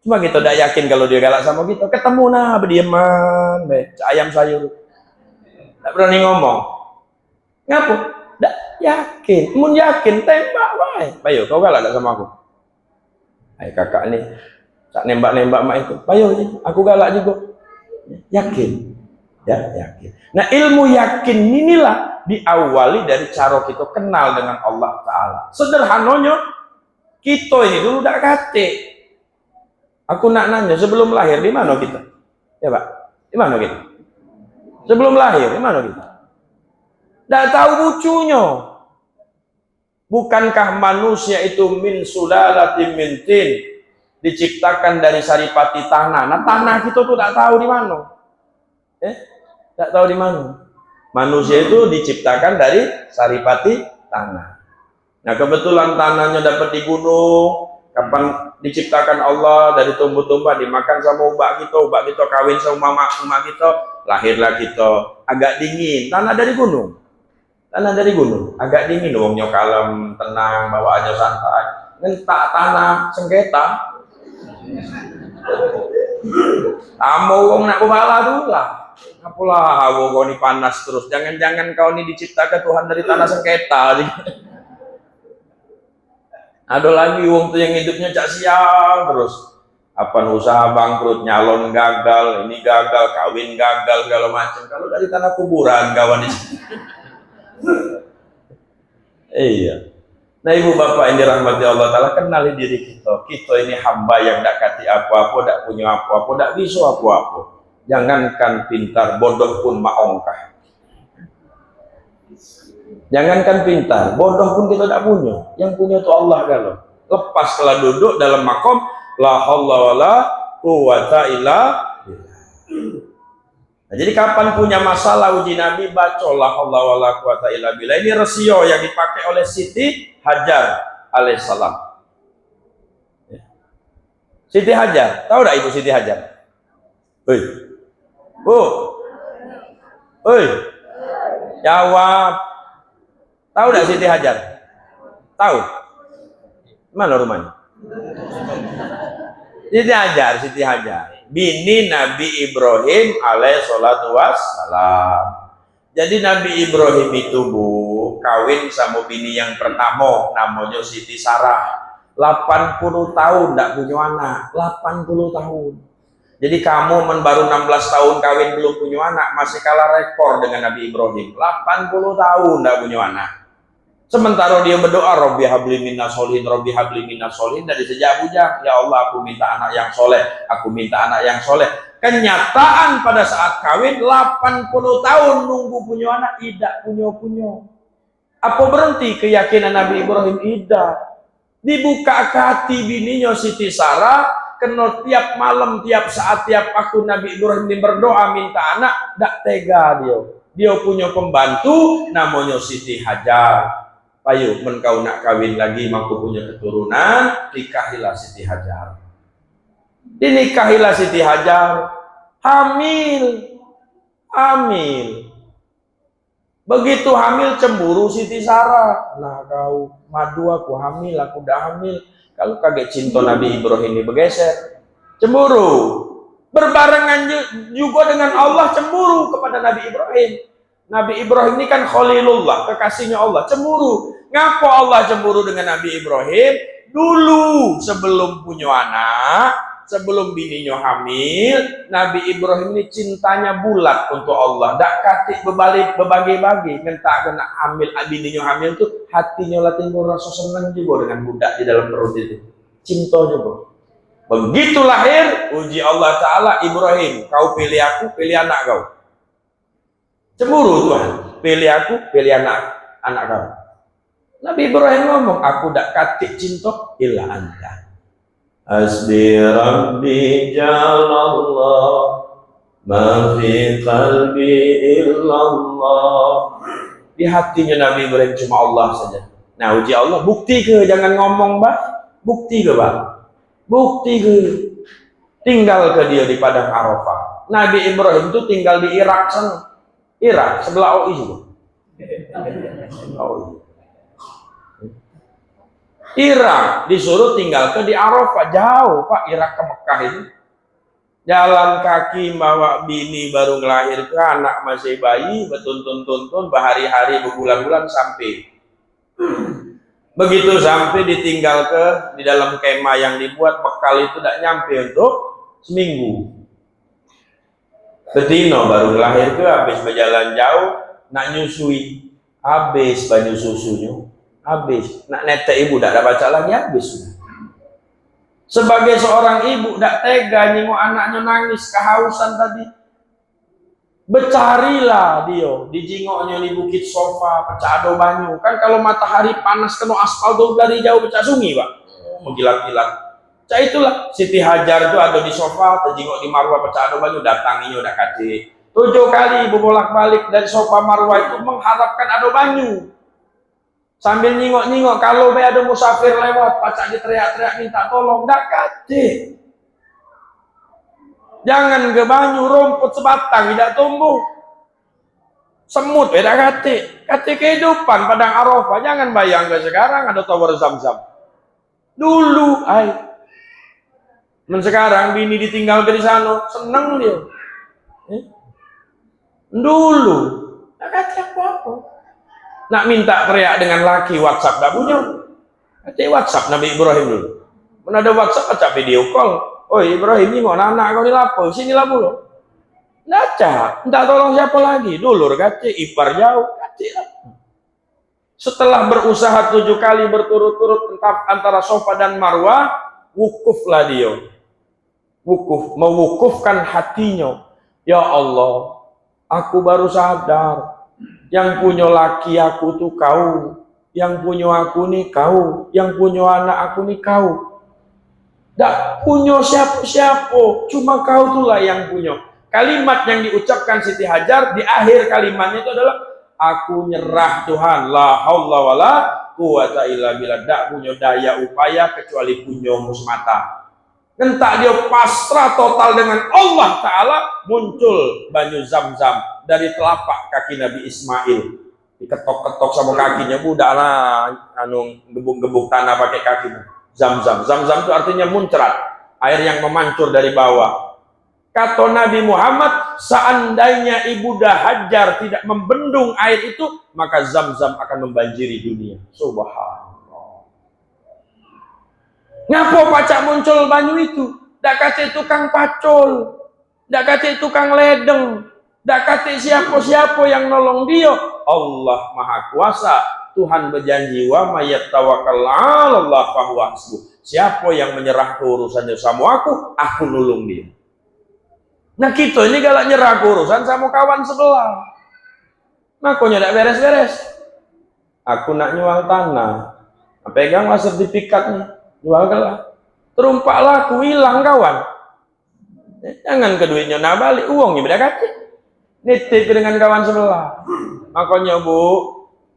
Cuma kita tidak yakin kalau dia galak sama kita. Ketemu nah berdieman, ayam sayur. Tidak berani ngomong. Ngapa? Tidak yakin. Mun yakin tembak wae. Bayo, kau galak tak sama aku? Hai kakak nih, tak nembak-nembak mak itu. Bayo, aku galak juga. Yakin. Ya, yakin. Nah, ilmu yakin inilah diawali dari cara kita kenal dengan Allah Ta'ala. Sederhananya, kita ini dulu tidak kate. Aku nak nanya, sebelum lahir di mana kita? Ya Pak, di mana kita? Sebelum lahir, di mana kita? Tidak tahu lucunya. Bukankah manusia itu min sulalatin min tin, diciptakan dari saripati tanah? Nah, tanah kita tuh tidak tahu di mana. Tidak tahu di mana. Manusia itu diciptakan dari saripati tanah. Nah, kebetulan tanahnya dapat di gunung. Kapan diciptakan Allah dari tumbuh-tumbuh, dimakan sama ubak kita kawin sama mama kita, lahirlah kita. Agak dingin, tanah dari gunung. Tanah dari gunung, agak dingin, wongnya kalem, tenang, bawaannya santai. Ngentak tanah sengketa. Kamu wong nak kepala dulu lah. Apalah kau ini panas terus. Jangan-jangan kau ini diciptakan Tuhan dari tanah sengketa. Ada lagi wong tuh yang hidupnya cak sial terus. Apa usaha bangkrut, nyalon gagal, ini gagal, kawin gagal, segala macam. Kalau dari tanah kuburan kawan ini. Iya. Nah ibu bapak yang dirahmati Allah Ta'ala, kenali diri kita. Kita ini hamba yang tidak kati apa-apa, tidak punya apa-apa, tidak bisa apa-apa. Jangankan pintar, bodoh pun maongkah. Jangankan pintar, bodoh pun kita tidak punya. Yang punya itu Allah kalau. Lepas setelah duduk dalam makom, la haula wala quwata illa billah. Nah, jadi kapan punya masalah uji Nabi, baca la haula wala quwata illa billah. Ini resio yang dipakai oleh Siti Hajar alaihissalam. Siti Hajar, tahu tidak Ibu Siti Hajar? Hei, Bu, hei, jawab. Tahu tidak Siti Hajar? Tahu? Mana rumahnya? Siti Hajar. Bini Nabi Ibrahim alaihissalatu wassalam. Jadi Nabi Ibrahim itu Bu, kawin sama bini yang pertama, namanya Siti Sarah. 80 tahun tidak punya anak. 80 tahun. Jadi kamu baru 16 tahun kawin belum punya anak, masih kalah rekor dengan Nabi Ibrahim. 80 tahun tidak punya anak. Sementara dia berdoa, Robbi habli minas solihin, Robbi habli minas solihin, dari sejak bujang, ya Allah aku minta anak yang soleh, aku minta anak yang soleh. Kenyataan pada saat kawin 80 tahun nunggu punya anak, tidak punya. Apa berhenti keyakinan Nabi Ibrahim? Tidak. Dibuka ke hati bininya Siti Sarah, kena tiap malam, tiap saat, tiap waktu Nabi Ibrahim berdoa minta anak, tidak tega dia. Dia punya pembantu namanya Siti Hajar. Payu, kau nak kawin lagi, mampu punya keturunan, nikahilah Siti Hajar. Dinikahilah Siti Hajar, hamil. Begitu hamil cemburu Siti Sarah. Nah kau madu aku hamil, aku udah hamil. Kalau kaget cinta Nabi Ibrahim ini bergeser, cemburu. Berbarengan juga dengan Allah cemburu kepada Nabi Ibrahim. Nabi Ibrahim ini kan Khalilullah, kekasihnya Allah, cemburu. Ngapa Allah cemburu dengan Nabi Ibrahim? Dulu sebelum punya anak, sebelum bininya hamil, Nabi Ibrahim ini cintanya bulat untuk Allah. Dak katik berbagi-bagi, ngentak kena hamil, bininya hamil itu hatinya lah timbul rasa senang juga dengan budak di dalam perut itu. Cinta juga. Begitu lahir, uji Allah Ta'ala, Ibrahim, kau pilih aku, pilih anak kau. Cemburu Tuhan, pilih aku, pilih anak kau. Nabi Ibrahim ngomong, aku dak katik cinta illa anta. Hasbi Rabbi jalallah ma fi qalbi illallah. Di hatinya Nabi Ibrahim cuma Allah saja. Nah, uji Allah, bukti ke jangan ngomong, Mbak? Bukti ke, Pak? Bukti ke? Tinggal ke dia di padang Arafah. Nabi Ibrahim itu tinggal di Irak sana. Irak sebelah OI itu. Irak disuruh tinggal ke di Arafah, jauh Pak, Irak ke Mekah itu. Jalan kaki bawa bini baru melahirkan, anak masih bayi, bertuntun-tuntun, berhari-hari, berbulan-bulan sampai. Begitu sampai ditinggal ke di dalam kemah yang dibuat, bekal itu tidak nyampe untuk seminggu. Betino baru lahir ke, habis berjalan jauh, nak nyusui, habis banyu susunya, habis. Nak netek ibu tidak ada baca lagi, habis sudah. Sebagai seorang ibu tidak tega nyengok anaknya nangis kehausan tadi. Bercarilah dia di jingoknya di bukit sofa pecah ado banyu. Kan kalau matahari panas kena aspal tuh dari jauh pecah sungi, Pak. Mengkilat-kilat. Cak itulah Siti Hajar itu ada di sofa, terjingok di Marwah pecah ado banyu, datanginya udah kaji. 7 kali berbolak-balik dari sofa Marwah itu mengharapkan ado banyu. Sambil nyingok-nyingok, kalau ada musafir lewat, pacak diteriak-teriak minta tolong, dak kate. Jangan ke banyu, rumput sebatang tidak tumbuh. Semut beda kate. Kate kehidupan padang Arafah, jangan bayangkan sekarang ada tower Zam-Zam. Dulu, sekarang bini ditinggal dari sana, seneng dia. Dulu, dak kate apa-apa. Nak minta teriak dengan laki WhatsApp tak punya. Ada WhatsApp Nabi Ibrahim dulu. Mana ada WhatsApp acak video call. Oh Ibrahim ini mau anak kau ni lapor. Sini lah pula. Naca, minta tolong siapa lagi? Dulur kata ipar jauh. Setelah berusaha 7 kali berturut-turut antara Sofa dan Marwah, wukuflah dia. Wukuf, mewukufkan hatinya. Ya Allah, aku baru sadar. Yang punya laki aku tuh kau, yang punya aku nih kau, yang punya anak aku nih kau. Tak punya siapa-siapa, cuma kau tuh lah yang punya. Kalimat yang diucapkan Siti Hajar di akhir kalimatnya itu adalah aku nyerah Tuhan, la haula wala quwata illa billah. Tak punya daya upaya kecuali punyamu semata. Entak dia pasrah total dengan Allah Ta'ala, muncul banyu Zam-Zam dari telapak kaki Nabi Ismail. Diketok-ketok sama kakinya, budaklah gebuk-gebuk tanah pakai kakinya. Zam-Zam. Zam-Zam itu artinya muncrat, air yang memancur dari bawah. Kata Nabi Muhammad, seandainya Ibunda Hajar tidak membendung air itu, maka Zam-Zam akan membanjiri dunia. Subhanallah. Ngapa pacak muncul banyu itu? Dak kate tukang pacul, dak kate tukang ledeng, dak kate siapa-siapa yang nolong dia. Allah Maha Kuasa. Tuhan berjanji wa mayattawakkal 'alallah fahuwa hasbuh. Siapa yang menyerah ke urusannya sama aku nulung dia. Nah kita ini galak nyerah ke urusan sama kawan sebelah. Makanya dak beres-beres. Aku nak nyual tanah. Peganglah sertifikatnya. Jual kalah, terumpaklah aku hilang kawan. Jangan keduitnya nak balik uangnya beda kaki. Nitip dengan kawan sebelah. Makanya Bu,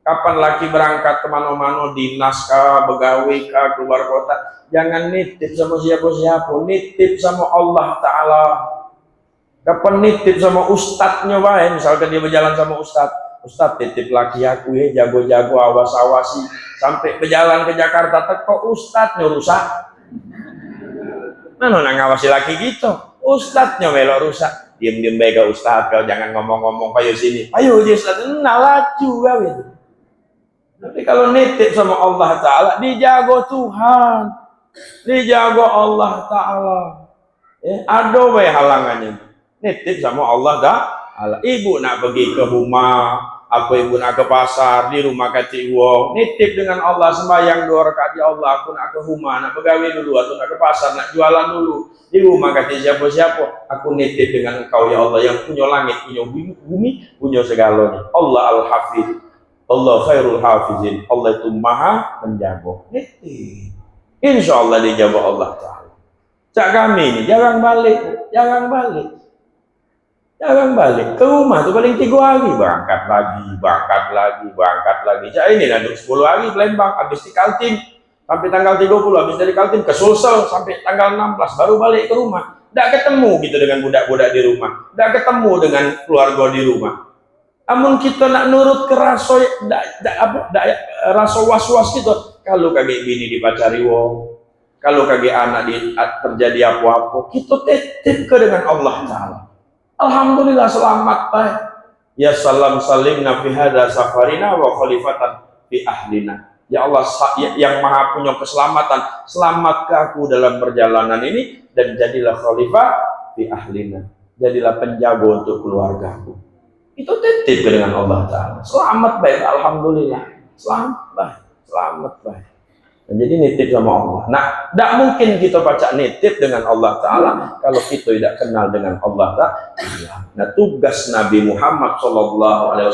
kapan laki berangkat kemana-mana, dinas kah, begawi kah, keluar kota, jangan nitip sama siapa-siapa, nitip sama Allah Ta'ala. Kapan nitip sama ustadznya baik, misalkan dia berjalan sama Ustadz titip laki aku ya, jago-jago awas-awasi sampai berjalan ke Jakarta teko Ustadznya rusak. Mana ngawasi laki gitu? Ustadznya melok rusak. Diam-diam baik Ustadz, kau jangan ngomong-ngomong payo sini. Payo dia Ustadz, laju kau itu. Tapi kalau nitip sama Allah Ta'ala, dijago Tuhan, dijago Allah Ta'ala. Ada wae halangannya. Nitip sama Allah Ta'ala. Ibu nak pergi ke rumah, apa ibu nak ke pasar, di rumah kacik wong, nitip dengan Allah, sembahyang 2 rakaat, ya Allah aku nak ke rumah, nak pegawai dulu, atau nak ke pasar, nak jualan dulu, di rumah kacik siapa-siapa, aku nitip dengan engkau ya Allah yang punya langit, punya bumi, punya segalanya. Allah Al-Hafidh, Allah khairul hafizin, Allah itu maha menjaga. Nitip, insya Allah dijawab Allah Ta'ala. Cak kami ini, jangan balik, jangan balik. Jangan balik ke rumah tuh paling 3 hari, berangkat lagi. Jadi ini nanti 10 hari Palembang, habis di Kaltim sampai tanggal 30, habis dari Kaltim ke Sulsel sampai tanggal 16, baru balik ke rumah. Nggak ketemu gitu dengan budak-budak di rumah, nggak ketemu dengan keluarga di rumah. Amun kita nak nurut ke rasa was-was gitu, kalau kagak bini dipacari wong, kalau kagak anak terjadi apa-apa, kita titip ke dengan Allah Ta'ala. Alhamdulillah selamat baik. Ya salam salimna fi hadza safarina wa khalifatan fi ahlina. Ya Allah yang maha punya keselamatan, selamatkan aku dalam perjalanan ini dan jadilah khalifah fi ahlina. Jadilah penjaga untuk keluargaku. Itu titip dengan Allah Ta'ala. Selamat baik, alhamdulillah. Selamat baik. Dan jadi nitip sama Allah. Nah, tidak mungkin kita baca nitip dengan Allah Ta'ala kalau kita tidak kenal dengan Allah Ta'ala. Nah, tugas Nabi Muhammad SAW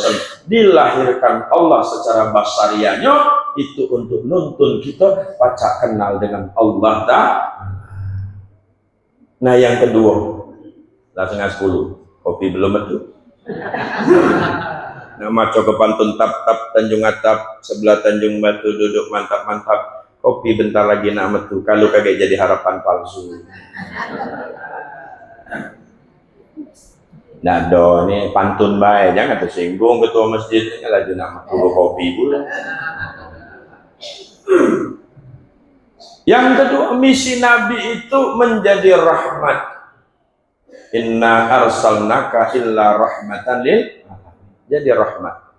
dilahirkan Allah secara basarianya itu untuk nuntun kita baca kenal dengan Allah Ta'ala. Nah, yang kedua, 9:30, kopi belum betul. Nama coba pantun tap Tanjung Atap, sebelah Tanjung Batu duduk mantap. Kopi bentar lagi nak metu, kalau kagak jadi harapan palsu. Nah, ini pantun baik, jangan tersinggung ketua masjid ini lagi nak metu kopi pula. Yang kedua, misi Nabi itu menjadi rahmat. Inna arsalnaka illa rahmatan lil alamin. Jadi rahmat.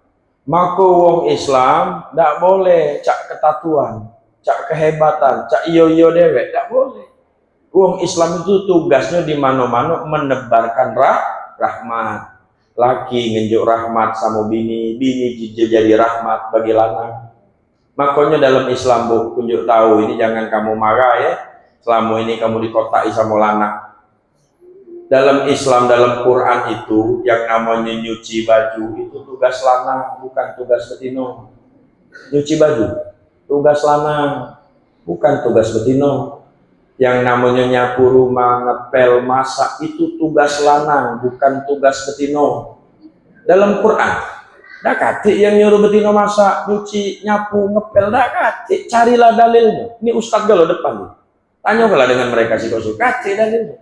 Maka wong Islam tidak boleh cak ketatuan, cak kehebatan, cak iyo dewek, tidak boleh. Wong Islam itu tugasnya di mana-mana menebarkan rahmat. Laki ngenjuk rahmat sama bini jadi rahmat bagi lanang. Makanya dalam Islam bu, kunjuk tahu ini jangan kamu marah ya. Selama ini kamu dikotai sama lanang. Dalam Islam, dalam Quran itu yang namanya nyuci baju itu tugas lanang, bukan tugas betino. Nyuci baju tugas lanang, bukan tugas betino. Yang namanya nyapu rumah, ngepel, masak itu tugas lanang, bukan tugas betino. Dalam Quran, dah katik yang nyuruh betino masak, nyuci, nyapu, ngepel, dah katik. Carilah dalilnya. Ini Ustadz galau depan nih. Tanyalah dengan mereka sih kau katik dalilnya.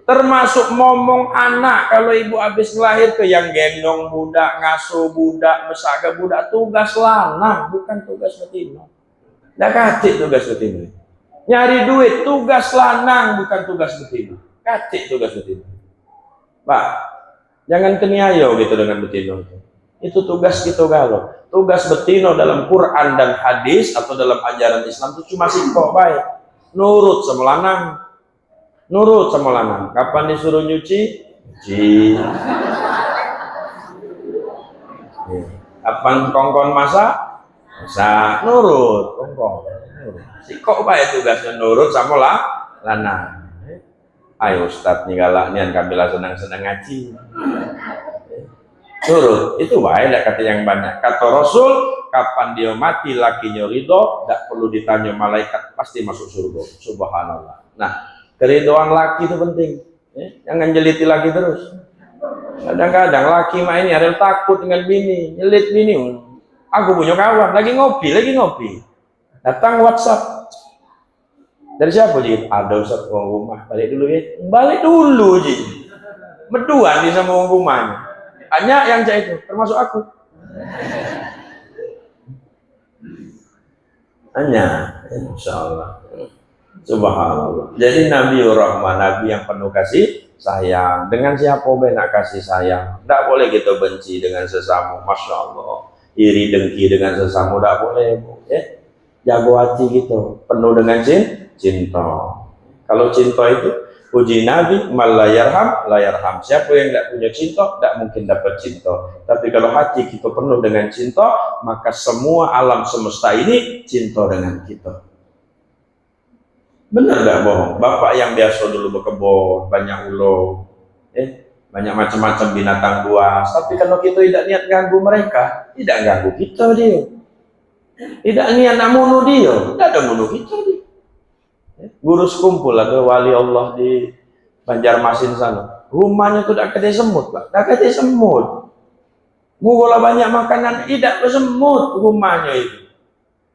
Termasuk ngomong anak, kalau ibu habis melahir ke yang gendong budak, ngasuh budak, mesaga budak, tugas lanang, bukan tugas betino. Nggak katik tugas betino. Nyari duit, tugas lanang, bukan tugas betino. Katik tugas betino. Pak, jangan keniayo gitu dengan betino. Itu tugas kita galau. Tugas betino dalam Quran dan hadis atau dalam ajaran Islam itu cuma sikok baik. Nurut sama lanang. Nurut sama lanang. Kapan disuruh nyuci? Nyuci. Kapan kongkon masak? Masak. Nurut. Kongkon. Si kok baik tugasnya nurut sama lanang. Ayo Ustadz nih galak nian Kamila senang-senang ngaji. Nurut. Itu baik tidak kata yang banyak. Kata Rasul, kapan dia mati lakinya ridho, tidak perlu ditanya malaikat, pasti masuk surga. Subhanallah. Nah, keridoan laki itu penting, jangan jeliti laki terus. Kadang-kadang laki mah ini ada takut dengan bini, nyelit bini. Aku punya kawan, lagi ngopi. Datang WhatsApp. Dari siapa Ji? Ada Ustaz uang rumah, balik dulu ya. Balik dulu Ji. Berduaan di sama uang rumahnya. Hanya yang cah itu, termasuk aku. Hanya, insya Allah. Subhanallah. Jadi Nabi Rahman, Nabi yang penuh kasih sayang. Dengan siapa nak kasih sayang? Tidak boleh kita benci dengan sesama. Masya Allah. Iri dengki dengan sesama tidak boleh. Ya? Jago hati gitu. Penuh dengan cinta. Kalau cinta itu puji Nabi, malayarham, layarham. Siapa yang tidak punya cinta, tidak mungkin dapat cinta. Tapi kalau hati kita penuh dengan cinta, maka semua alam semesta ini cinta dengan kita. Benar gak bohong? Bapak yang biasa dulu berkebun, banyak ulo, banyak macam-macam binatang buas. Tapi kalau kita tidak niat ganggu mereka, tidak ganggu kita dia. Tidak niat nak bunuh dia, tidak ada bunuh kita dia. Guru sekumpul ada wali Allah di Banjarmasin sana. Rumahnya tuh dak kete semut, Pak. Dak kete semut. Mugola banyak makanan, tidak semut rumahnya itu.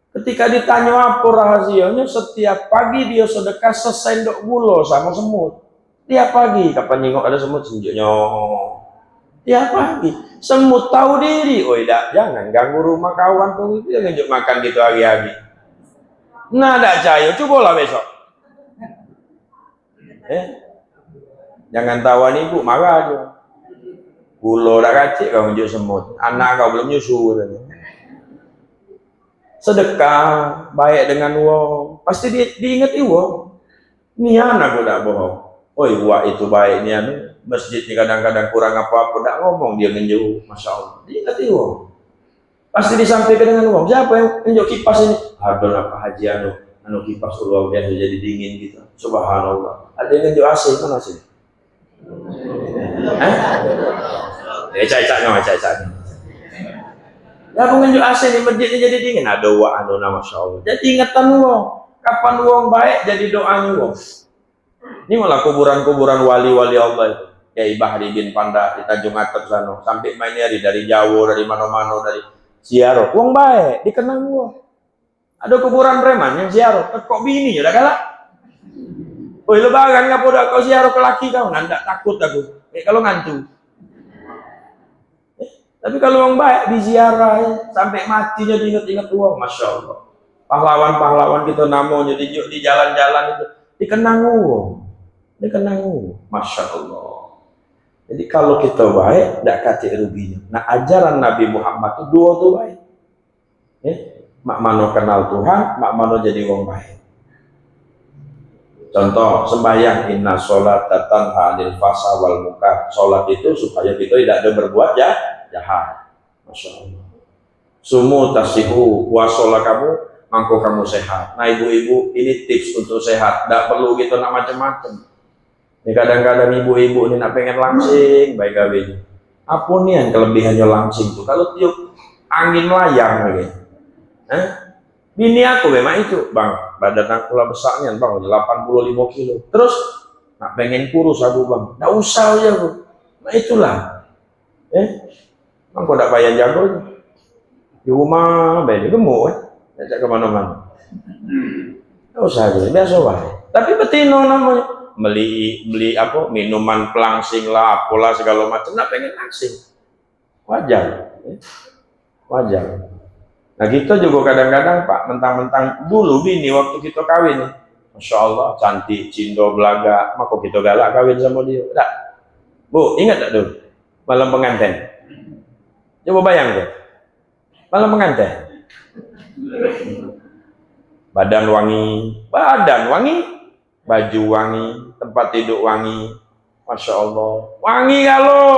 Ketika ditanya apa rahasianya, setiap pagi dia sedekah sesendok gula sama semut. Tiap pagi, kapan nengok ada semut senjoknya. Tiap pagi, semut tahu diri. Oh tidak, jangan ganggu rumah kawan tuh. Dia nunjuk makan gitu hari-hari. Nah, tidak cayo, cobalah besok. Jangan tawan ibu, marah aja. Gula dah kacik kau nunjuk semut. Anak kau belum nyusu. Sedekah baik dengan uang, pasti diingati uang. Ini anak udah bohong. Oh wah itu baik ini anu. Masjid ini kadang-kadang kurang apa-apa, tidak ngomong dia menjauh, masya Allah. Diingati uang. Pasti disampaikan dengan uang. Siapa yang menjauh kipas ini? Hadon apa haji anu kipas luar biasa jadi dingin gitu. Subhanallah. Ada yang menjauh AC mana sih? Cai-cai. Ya pengunjuk AC di masjidnya jadi dingin. Ada wa anu nama masya Allah. Jadi ingatan uang. Kapan uang baik jadi doanya uang. Ini malah kuburan-kuburan wali-wali Allah itu. Kiai Bahri bin Panda di Tanjung Atap sana. Sampai mainnya dari Jawa, dari mana-mana, dari ziarah. Uang baik, dikenang uang. Ada kuburan preman yang ziarah. Kok bini udah galak. Woi lebaran nggak podo kau ziarah ke laki kau. Nanda takut aku. Kalau ngantuk. Tapi kalau orang baik diziarah sampai matinya diingat-ingat uang, masya Allah. Pahlawan-pahlawan kita namanya di jalan-jalan itu dikenang uang, masya Allah. Jadi kalau kita baik, tidak kacik ruginya. Nah ajaran Nabi Muhammad itu dua tuh baik. Mak mano kenal Tuhan, mak mano jadi orang baik. Contoh sembahyang inna sholat tanha 'anil fahsya wal munkar. Sholat itu supaya kita tidak ada berbuat jahat. Masya Allah. Sumu tasihu wasolah kamu, mangko kamu sehat. Nah ibu-ibu ini tips untuk sehat. Tidak perlu gitu nak macam-macam. Ini kadang-kadang ibu-ibu ini nak pengen langsing, baik kawin. Apa nih yang kelebihannya langsing tuh? Kalau tiup angin layang lagi. Bini aku memang itu, bang. Badan aku lah besarnya, bang. 85 kilo. Terus nak pengen kurus aku, bang. Nggak usah ya, bu. Nah itulah. Bang, kok tidak payah jago di rumah, bayi gemuk, ajak kemana-mana. Tidak usah aja, biasa baik. Tapi betino namanya beli apa minuman pelangsing lah, apalah segala macam. Tidak pengen langsing, wajar. Nah kita juga kadang-kadang Pak mentang-mentang dulu bini waktu kita kawin, masya Allah cantik, cindo, belaga, maka kita galak kawin sama dia. Tak, bu ingat tak dulu malam pengantin? Coba bayangkan, malam pengantin, badan wangi, baju wangi, tempat tidur wangi, masya Allah, wangi kalau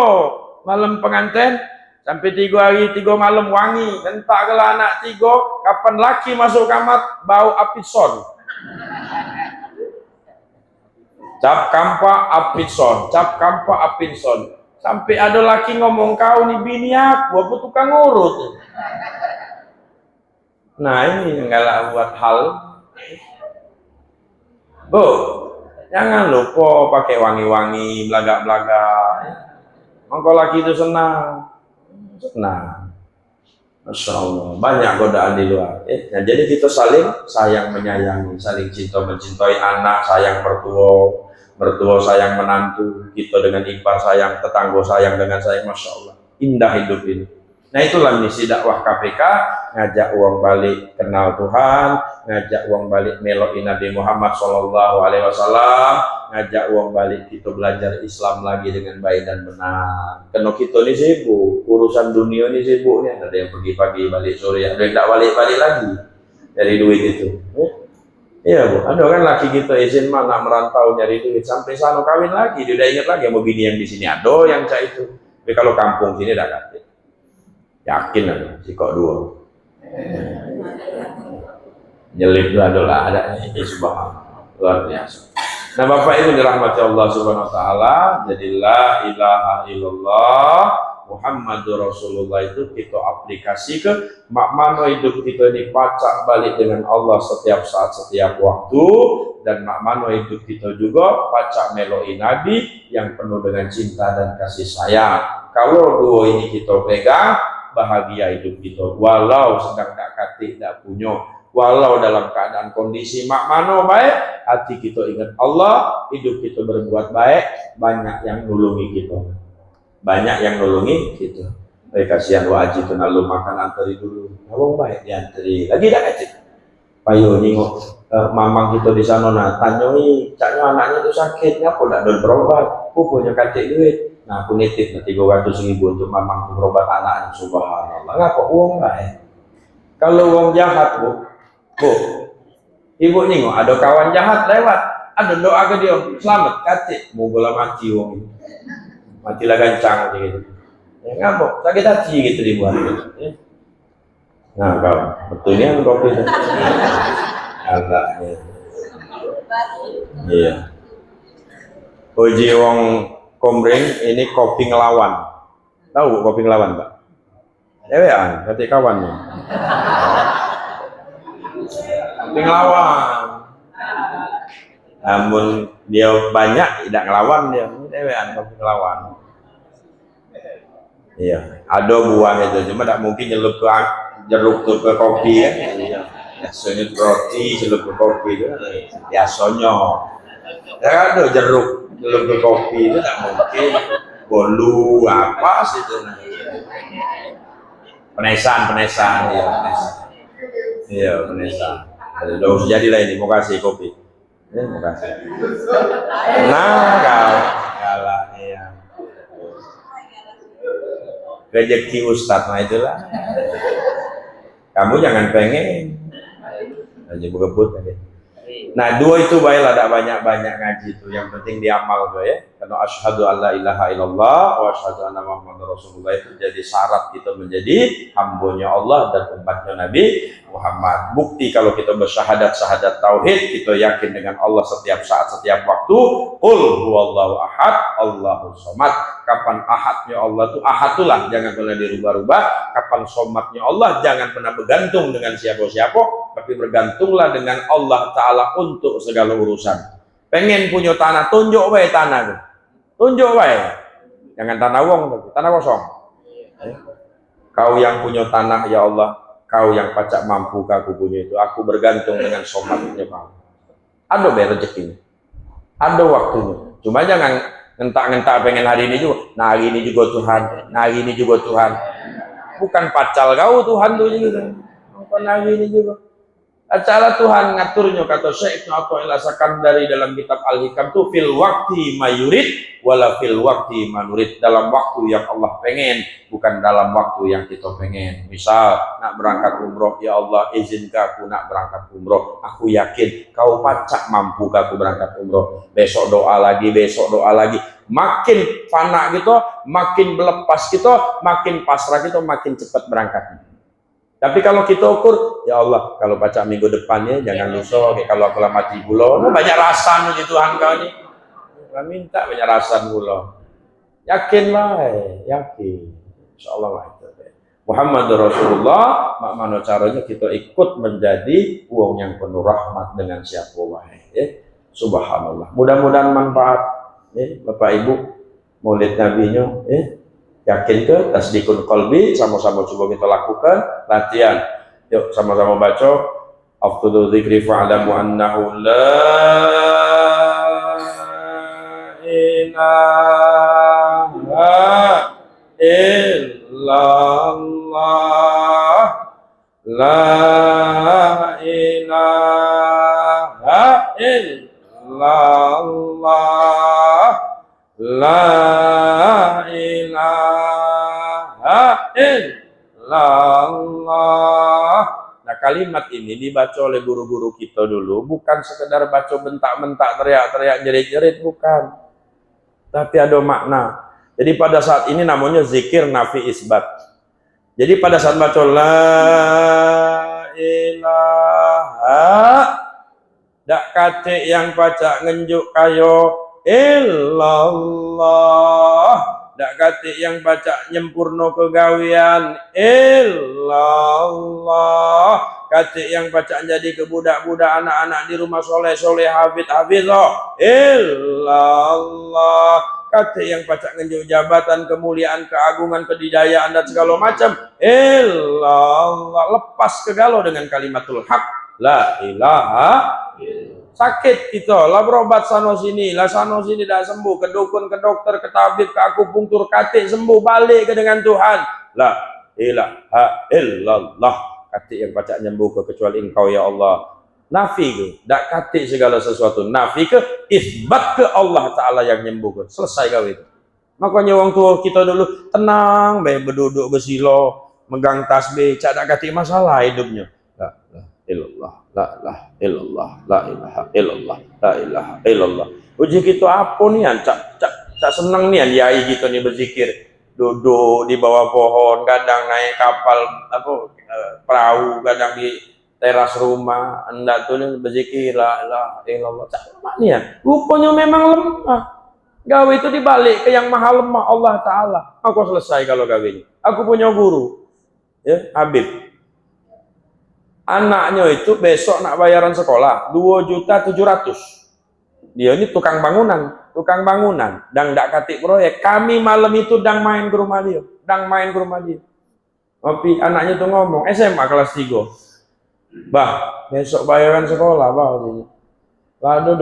malam pengantin sampai 3 hari 3 malam wangi, dan tak kalah anak 3, kapan laki masuk kamar bau api son. Cap kampa apin son. Sampai ada laki ngomong kau nih bini aku, apa tukang urut. Nah ini enggak buat hal. Bu, jangan lupa pakai wangi-wangi, belaga-belaga. Maka laki itu senang. Masya Allah, banyak godaan di luar. Nah, jadi kita saling sayang menyayangi, saling cinta mencintai anak, sayang mertua sayang menantu, kita dengan ipar sayang, tetangga sayang dengan sayang, masya Allah, indah hidup ini. Nah itulah misi dakwah KPK, ngajak uang balik kenal Tuhan, ngajak uang balik meloi Nabi Muhammad SAW, ngajak uang balik kita belajar Islam lagi dengan baik dan benar. Karena kita ini sibuk, urusan dunia ini sibuk nih, ada yang pergi pagi balik sore, ada yang tak balik-balik lagi dari duit itu. Iya bu, ada kan laki kita izin mana merantau nyari duit sampai sana kawin lagi, dia udah ingat lagi mau bini yang di sini ada yang cak itu. Tapi kalau kampung sini dah kata. Yakin ada si kok 2 nyelip adalah ada subhanallah luar biasa. Nah Bapak Ibu dirahmati Allah Subhanahu wa taala, jadi la ilaha illallah Muhammad Muhammadur Rasulullah itu kita aplikasi ke mak mano hidup kita ini pacak balik dengan Allah setiap saat setiap waktu, dan mak mano hidup kita juga pacak meloi Nabi yang penuh dengan cinta dan kasih sayang. Kalau dua ini kita pegang, bahagia hidup kita, walau sedang tak katik tak punya, walau dalam keadaan kondisi mak mano baik, hati kita ingat Allah, hidup kita berbuat baik, banyak yang nulungi kita, banyak yang nulungi kita. Kasihan wajib tu nak lu makan antari dulu, abang baik diantari lagi dah kecil. Payo nengok mamang kita di sana, nah tanyoi caknya anaknya tu sakit, ngapa tak ada berobat, punya katik duit. Nah aku nitip 300.000 untuk mamang berobat anaknya, subhanallah. Ngapa uang baik? Kalau uang jahat bu, ibu nengok ada kawan jahat lewat, ada doa ke dia, selamat katik, mau bola mati uang ini, matilah gancang gitu. Ya ngapa? Sakit hati gitu dibuat. Ya. Nah kau betulnya kopi itu. Agaknya. Iya. Uji wong komring ini kopi ngelawan. Tahu kopi ngelawan, Pak? Ewean, kata kawannya. Kopi ngelawan. Namun dia banyak tidak ngelawan dia. Ewean kopi ngelawan. Iya, ada buah itu, cuma tak mungkin nyelup ke jeruk tuh ke kopi kan. Iya. Biasanya roti nyelup ke kopi itu biasanya. Ya ada jeruk nyelup ke kopi itu tak mungkin. Bolu apa sih itu? Penesan ya, penesan. Iya, penesan. Udah jadilah ini, mau kasih kopi. Ya, mau kasih. Nah, kalah ya. Rezeki Ustadz, nah itulah. Kamu jangan pengen aja berebut aja. Nah dua itu baiklah, tak banyak-banyak ngaji itu, yang penting diamal tuh ya. Karena asyhadu alla ilaha illallah wa asyhadu anna muhammadar rasulullah itu jadi syarat kita menjadi hambanya Allah dan umatnya Nabi Muhammad. Bukti kalau kita bersyahadat tauhid, kita yakin dengan Allah setiap saat setiap waktu. Qul huwallahu ahad Allahus samad. Kapan ahadnya Allah tuh ahatulah, jangan pernah dirubah-rubah. Kapan somatnya Allah, jangan pernah bergantung dengan siapa-siapa, tapi bergantunglah dengan Allah Ta'ala untuk segala urusan. Pengen punya tanah, tunjuk wae tanah tuh. Tunjuk wae. Jangan tanah wong, tanah kosong. Kau yang punya tanah ya Allah, kau yang pacak mampu aku punya itu. Aku bergantung dengan somatnya kau. Ada rezekinya. Ada waktunya. Cuma jangan ngentak-ngentak pengen hari ini juga. Nah hari ini juga Tuhan. Nah hari ini juga Tuhan. Bukan pacal kau Tuhan tuh juga. Bukan hari ini juga. Acara Tuhan ngaturnya, kata Syekh Ibnu Athaillah Sakandari dalam kitab Al-Hikam tuh fil waqti mayurid wala fil waqti manurid, dalam waktu yang Allah pengen, bukan dalam waktu yang kita pengen. Misal nak berangkat umroh, ya Allah izinkan aku nak berangkat umroh, aku yakin kau pacak mampu aku berangkat umroh. Besok doa lagi, makin fana gitu, makin melepas gitu, makin pasrah gitu, makin cepat berangkat. Tapi kalau kita ukur, ya Allah, kalau baca minggu depannya jangan lusa, kalau aku lah mati pula, banyak rasa nih Tuhan kau ni. Kau minta banyak rasa pula. Yakinlah, yakin. Insyaallah lah itu. Muhammadur Rasulullah, mana caranya kita ikut menjadi uang yang penuh rahmat dengan siapa wae. Subhanallah. Mudah-mudahan manfaat. Bapak Ibu, maulid nabinya, yakin ke tasdikun qalbi, sama-sama coba kita lakukan latihan. Yuk sama-sama baca afdhalu dzikri fa'lamu annahu la ilaha illallah la ilaha illallah la ilaha illallah. Nah kalimat ini dibaca oleh guru-guru kita dulu, bukan sekedar baca bentak-bentak, teriak-teriak, jerit-jerit, bukan, tapi ada makna. Jadi pada saat ini namanya zikir nafi isbat. Jadi pada saat baca la ilaha, dak kate yang baca ngenjuk kayo illallah, dak kate yang baca nyempurno kegawian illallah, kate yang baca jadi ke budak-budak anak-anak di rumah soleh hafid illallah, kate yang baca ngenjuk jabatan kemuliaan keagungan kedidayaan dan segala macam illallah, lepas ke galau dengan kalimatul haq la ilaha illallah. Sakit kita lah berobat sana sini dah sembuh, ke dukun, ke dokter, ke tabib, ke akupunktur, kate sembuh, balik ke dengan Tuhan la ilaha illallah, kate yang baca nyembuh ke kecuali engkau ya Allah. Nafi ke dak kate segala sesuatu, nafi ke isbat ke Allah Ta'ala yang nyembuh ke, selesai kau itu. Makanya orang tua kita dulu tenang baik berduduk bersilo megang tasbih, cak dak kate masalah hidupnya. La ilallah, la ilaha illallah, la ilaha illallah, la ilaha illallah. Uji kita apa nih cak seneng nih yai kita nih berzikir, duduk di bawah pohon, kadang naik kapal perahu, kadang di teras rumah, hendak tuh berzikir la ilaha illallah. Cak lemah nih rupanya memang lemah. Gawe itu dibalik ke yang maha lemah Allah Ta'ala. Aku selesai kalau gawe ini. Aku punya guru ya, Habib. Anaknya itu besok nak bayaran sekolah 2.700.000. Dia ini tukang bangunan, dan ndak katik proyek. Kami malam itu dang main ke rumah dia, Tapi anaknya tuh ngomong, SMA kelas 3. Bah, besok bayaran sekolah, bah. Lado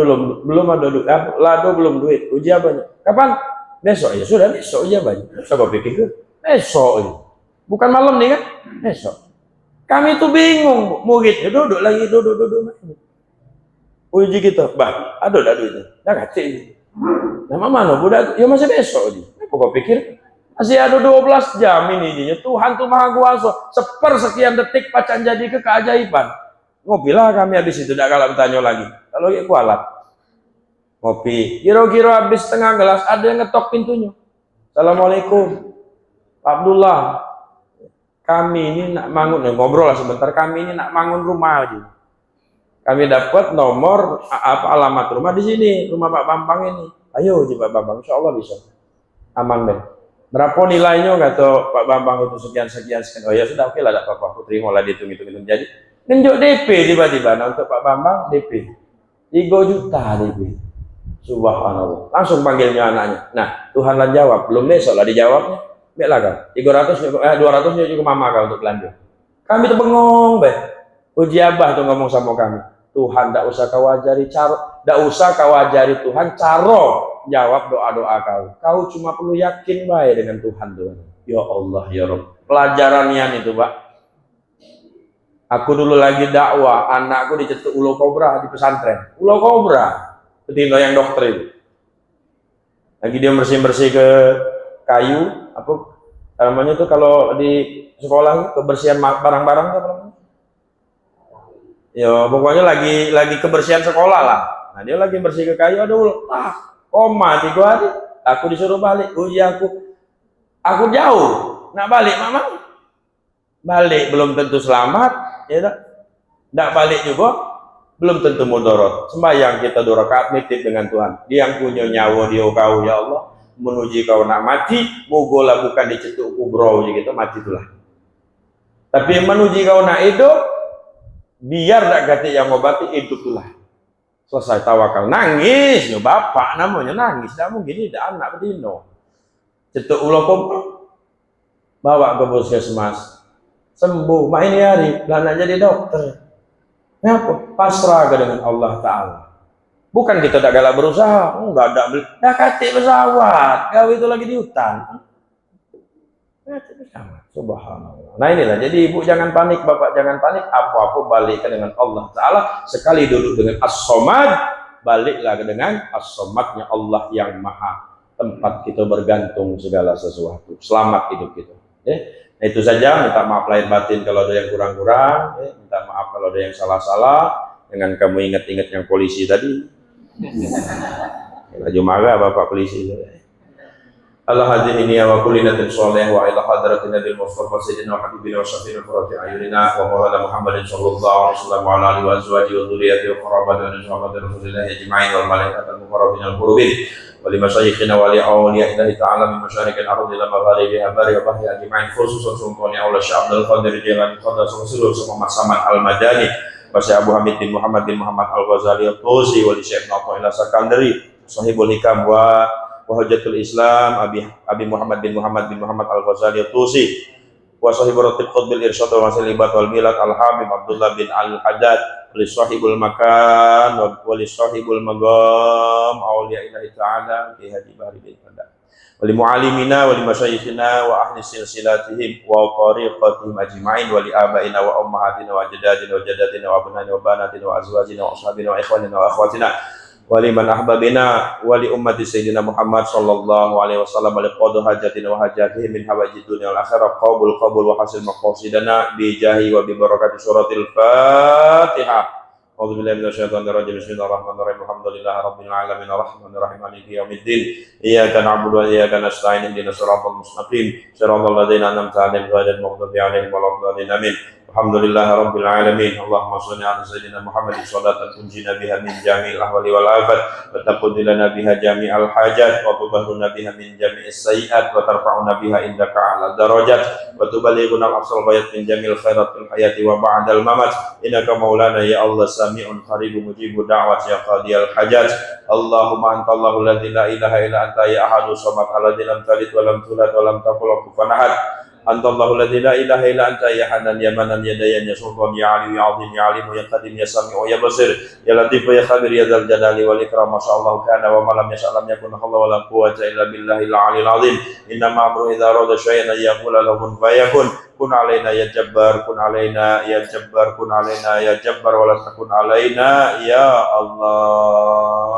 belum duit. Ujian banyak. Kapan? Besok ya sudah, besok ujian banyak. Coba pikir besok ini. Bukan malam nih kan? Besok. Kami tuh bingung, muridnya duduk. Uji kita, bah, aduh dah duitnya, dah kacik ini. Nama mana budak? Ya masih besok ini. Kok pikir masih ada 12 jam ini. Tuhan tuh maha kuasa. Sepersekian detik pacan jadi ke keajaiban. Ngopilah kami habis itu, dah kalau bertanya lagi. Kalau ya kualat, ngopi. Kira-kira habis setengah gelas ada yang ngetok pintunya. Assalamualaikum, Pak Abdullah. Kami ini nak bangun, ngobrol lah sebentar. Kami ini nak bangun rumah aja. Kami dapat nomor alamat rumah di sini, rumah Pak Bambang ini. Ayo Pak Bambang, insya Allah bisa. Aman Ben. Berapa nilainya kata Pak Bambang itu sekian. Oh ya sudah oke lah, tidak apa-apa. Aku terima lah dihitung. Jadi nunjuk DP tiba-tiba. Nah, untuk Pak Bambang DP 3 juta DP. Subhanallah. Langsung panggilnya anaknya. Nah Tuhanlah jawab. Belum besok lah dijawabnya. Baiklah kan, 200 juga mama kau untuk lanjut. Kami tuh bengong, Uji Abah tuh ngomong sama kami. Tuhan, tidak usah kau ajari Tuhan cara jawab doa-doa kau. Kau cuma perlu yakin baik dengan Tuhan Tuhan. Ya Allah, ya Rabb. Pelajarannya itu, Pak. Aku dulu lagi dakwah, anakku dicetuk ulo kobra di pesantren. Ulo kobra, ketimbang yang dokter itu. Lagi dia bersih-bersih ke kayu, namanya tuh kalau di sekolah kebersihan barang-barang apa namanya? Ya pokoknya lagi kebersihan sekolah lah. Nah dia lagi bersih ke kayu, ada ulo, koma 3 hari, aku disuruh balik. Uji aku jauh, nak balik mama, balik belum tentu selamat, ya tak balik juga belum tentu mudarat. Sembahyang kita 2 rakaat nitip dengan Tuhan. Dia yang punya nyawa dia kau ya Allah. Menuju kau nak mati, mogolah bukan dicetuk kubro gitu, mati itulah. Tapi menuju kau nak hidup, biar tak kata yang ngobati hidup itulah. Selesai tawakal, nangis, yo bapak namanya nangis, tidak mungkin tidak anak bedino. Cetuk ulo kubro, bawa ke puskesmas, sembuh, mak ini hari, belanja jadi dokter. Kenapa? Pasrah dengan Allah Ta'ala. Bukan kita tidak galak berusaha, enggak ada beli, dah katik pesawat, kau itu lagi di hutan. Subhanallah. Nah inilah, jadi ibu jangan panik, bapak jangan panik, apa-apa balikkan dengan Allah Ta'ala. Sekali duduk dengan As-Somad, baliklah dengan As-Somadnya Allah yang maha tempat kita bergantung segala sesuatu. Selamat hidup kita. Nah itu saja, minta maaf lahir batin kalau ada yang kurang-kurang, minta maaf kalau ada yang salah-salah. Dengan kamu ingat-ingat yang polisi tadi. Laju marah bapak polisi. ala hadhihi niyya wa kulli natin sholih wa ila hadratin nabil mustafa sayyidina wa habibina wa syafi'ina qurrati ayunina wa maulana Muhammadin sallallahu alaihi wasallam wa ala alihi wa azwajihi wa dhurriyyatihi wa qarabatina wa sahabati rasulillahi ajma'in wal malaikatil muqarrabin al qurubin wa li masyayikhina wa li awliya'illahi ta'ala min masyariqil ardi ila magharibiha bari wa bahri ajma'in khususan sultani aula Syekh Abdul Qadir Jilani Qadas Rasulullah Muhammad Samad Al-Madani wa Syekh Abu Hamid bin Muhammad Al-Ghazali Al-Tusi wa li Syekh Natha'ila Sakandari sahibul hikam wa Hujjatul Islam Abi Muhammad bin Muhammad Al-Ghazali Al-Tusi wa sahibul ratib qutbil irsyad wa masalibat wal milad Al-Habib Abdullah bin Al-Haddad li sahibul makan wa li sahibul magam awliya ilahi ta'ala fi hadi bahri bin Haddad wa li muallimina wa li masyayikhina wa ahli silsilatihim wa tariqatihim ajma'in wa li abaina wa ummahatina wa ajdadina wa jaddatina wa abnaina wa banatina wa azwajina wa ashabina wa ikhwanina wa akhwatina wali man ahbabina wali ummati sayyidina Muhammad sallallahu alaihi wasallam li qadu hajatina wa hajatihim min hawaji dunya wal akhirah qabul wa hasil maqasidana bi jahi wa bi barakati suratil Fatihah. A'udzu billahi minasyaitonir rajim. Bismillahirrahmanirrahim. Alhamdulillahi rabbil alamin arrahmanir rahim maliki yaumiddin. Iyyaka na'budu wa iyyaka nasta'in ihdinas siratal mustaqim siratal ladzina an'amta 'alaihim ghairil maghdubi 'alaihim waladdallin. Amin. Alhamdulillahi rabbil alamin. Allahumma shalli ala sayyidina Muhammadin shalatan tunjina biha min jami'il ahwali wal afat wa taqdi lana biha jami'al hajat wa tudahhiruna biha min jami'is sayyi'at wa tarfa'una biha indaka 'ala darajat wa tuballighuna al-aqsal ghayat min jami'il khairatil hayati wa ba'dal mamat innaka maulana ya Allah sami'un qaribun mujibud da'wat ya qadiyal hajat. Allahumma anta Allahu alladzi la ilaha illa anta ya ahadu samad alladzi lam talid wa lam tulad wa lam takul lahu kufuwan ahad. Antallahu alladzi la ilaha illa anta ya hanan ya manan ya dayan ya sultan ya ali ya azim ya alim ya qadim ya sami'u ya basir ya latif ya khabir ya dzal jalali wal ikram masyaallah kana wa ma lam yasha lam yakun haula wala quwwata illa billahil aliyil azim. Inna ma'amru idza arada shay'an yaqulu lahu kun fayakun. Kun alaina ya jabbar kun alaina ya jabbar kun alaina ya jabbar wa la takun alaina ya Allah.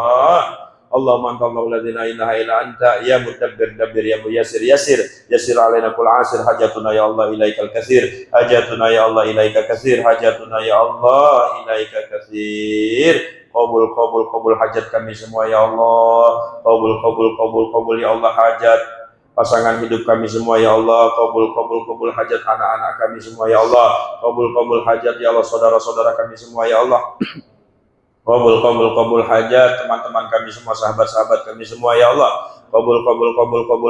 Allahumma anta Allahu la ilaha illa anta ya mudabbir dabbir ya muyassir yassir alaina kull asir hajatuna ya Allah ilaikal katsir hajatuna ya Allah ilaika katsir hajatuna ya Allah ilaika katsir. Qabul hajat kami semua ya Allah. Qabul ya Allah hajat pasangan hidup kami semua ya Allah. Qabul hajat anak-anak kami semua ya Allah. Qabul hajat ya Allah saudara-saudara kami semua ya Allah. Qabul hajat teman-teman kami semua, sahabat-sahabat kami semua ya Allah. Qabul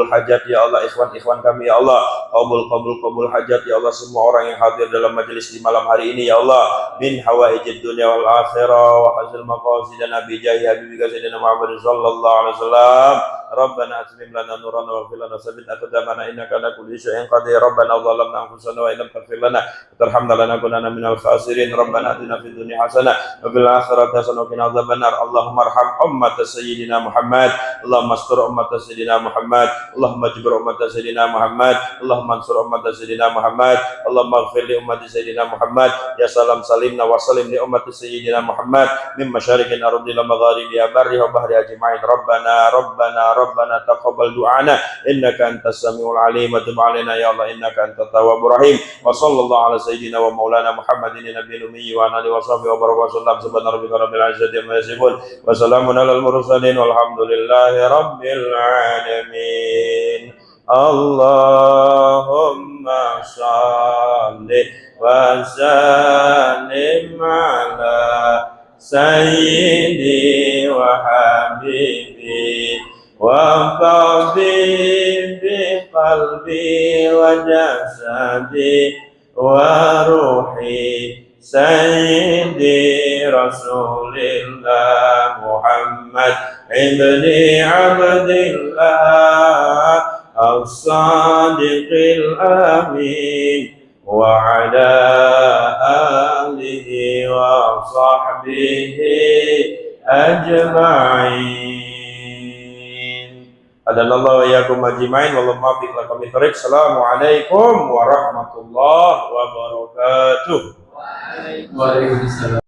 hajat ya Allah ikhwan kami ya Allah. Qabul hajat ya Allah semua orang yang hadir dalam majelis di malam hari ini ya Allah. Min hawaijid dunya wal akhirah wa hasil maqasidana bi jahi habibika sayyidina Muhammad sallallahu alaihi wasallam. Rabbana atmim lana nurana wa fil lana sabbit aqdamana innaka ala kulli syai'in qadir. Rabbana zalamna anfusana wa illam taghfir lana wa tarhamna lanakunanna minal khasirin. Rabbana atina fid dunya hasanah wa fil akhirati hasanah wa qina adzabannar. Allahumma arham ummat sayyidina Muhammad. Allahumma astur ummat sayyidina Muhammad. Allahumma jibr ummat sayyidina Muhammad. Allahumma ansur ummat sayyidina Muhammad. Allahumma ighfir li ummat sayyidina Muhammad. Ya salam salimna wa salim li ummat sayyidina Muhammad min masyariqil ardi ila magharibiha barri wa bahri ajma'in. Rabbana taqabbal du'ana innaka antas samiul alim wa tub 'alaina ya Allah innaka antat tawwabur rahim. Wa sallallahu ala sayyidina wa maulana Muhammadin nabiyil ummi wa alihi wa sahbihi wa baraka sallam subhana rabbika rabbil izzati amma yasifun wa salamun alal mursalin walhamdulillahi rabbil alamin. Allahumma shalli wa sallim ala sayyidi wa habibi wa tabibi qalbi wa jasadi wa ruhi sayyidi rasulillah Muhammad ibni Abdillah as-sadiqil amin wa ala alihi wa sahbihi ajma'in. Adanallahu wa iyyakum ajma'in wallahu muwaffiq lakum bittariq. Assalamualaikum warahmatullahi wabarakatuh. Waalaikumsalam.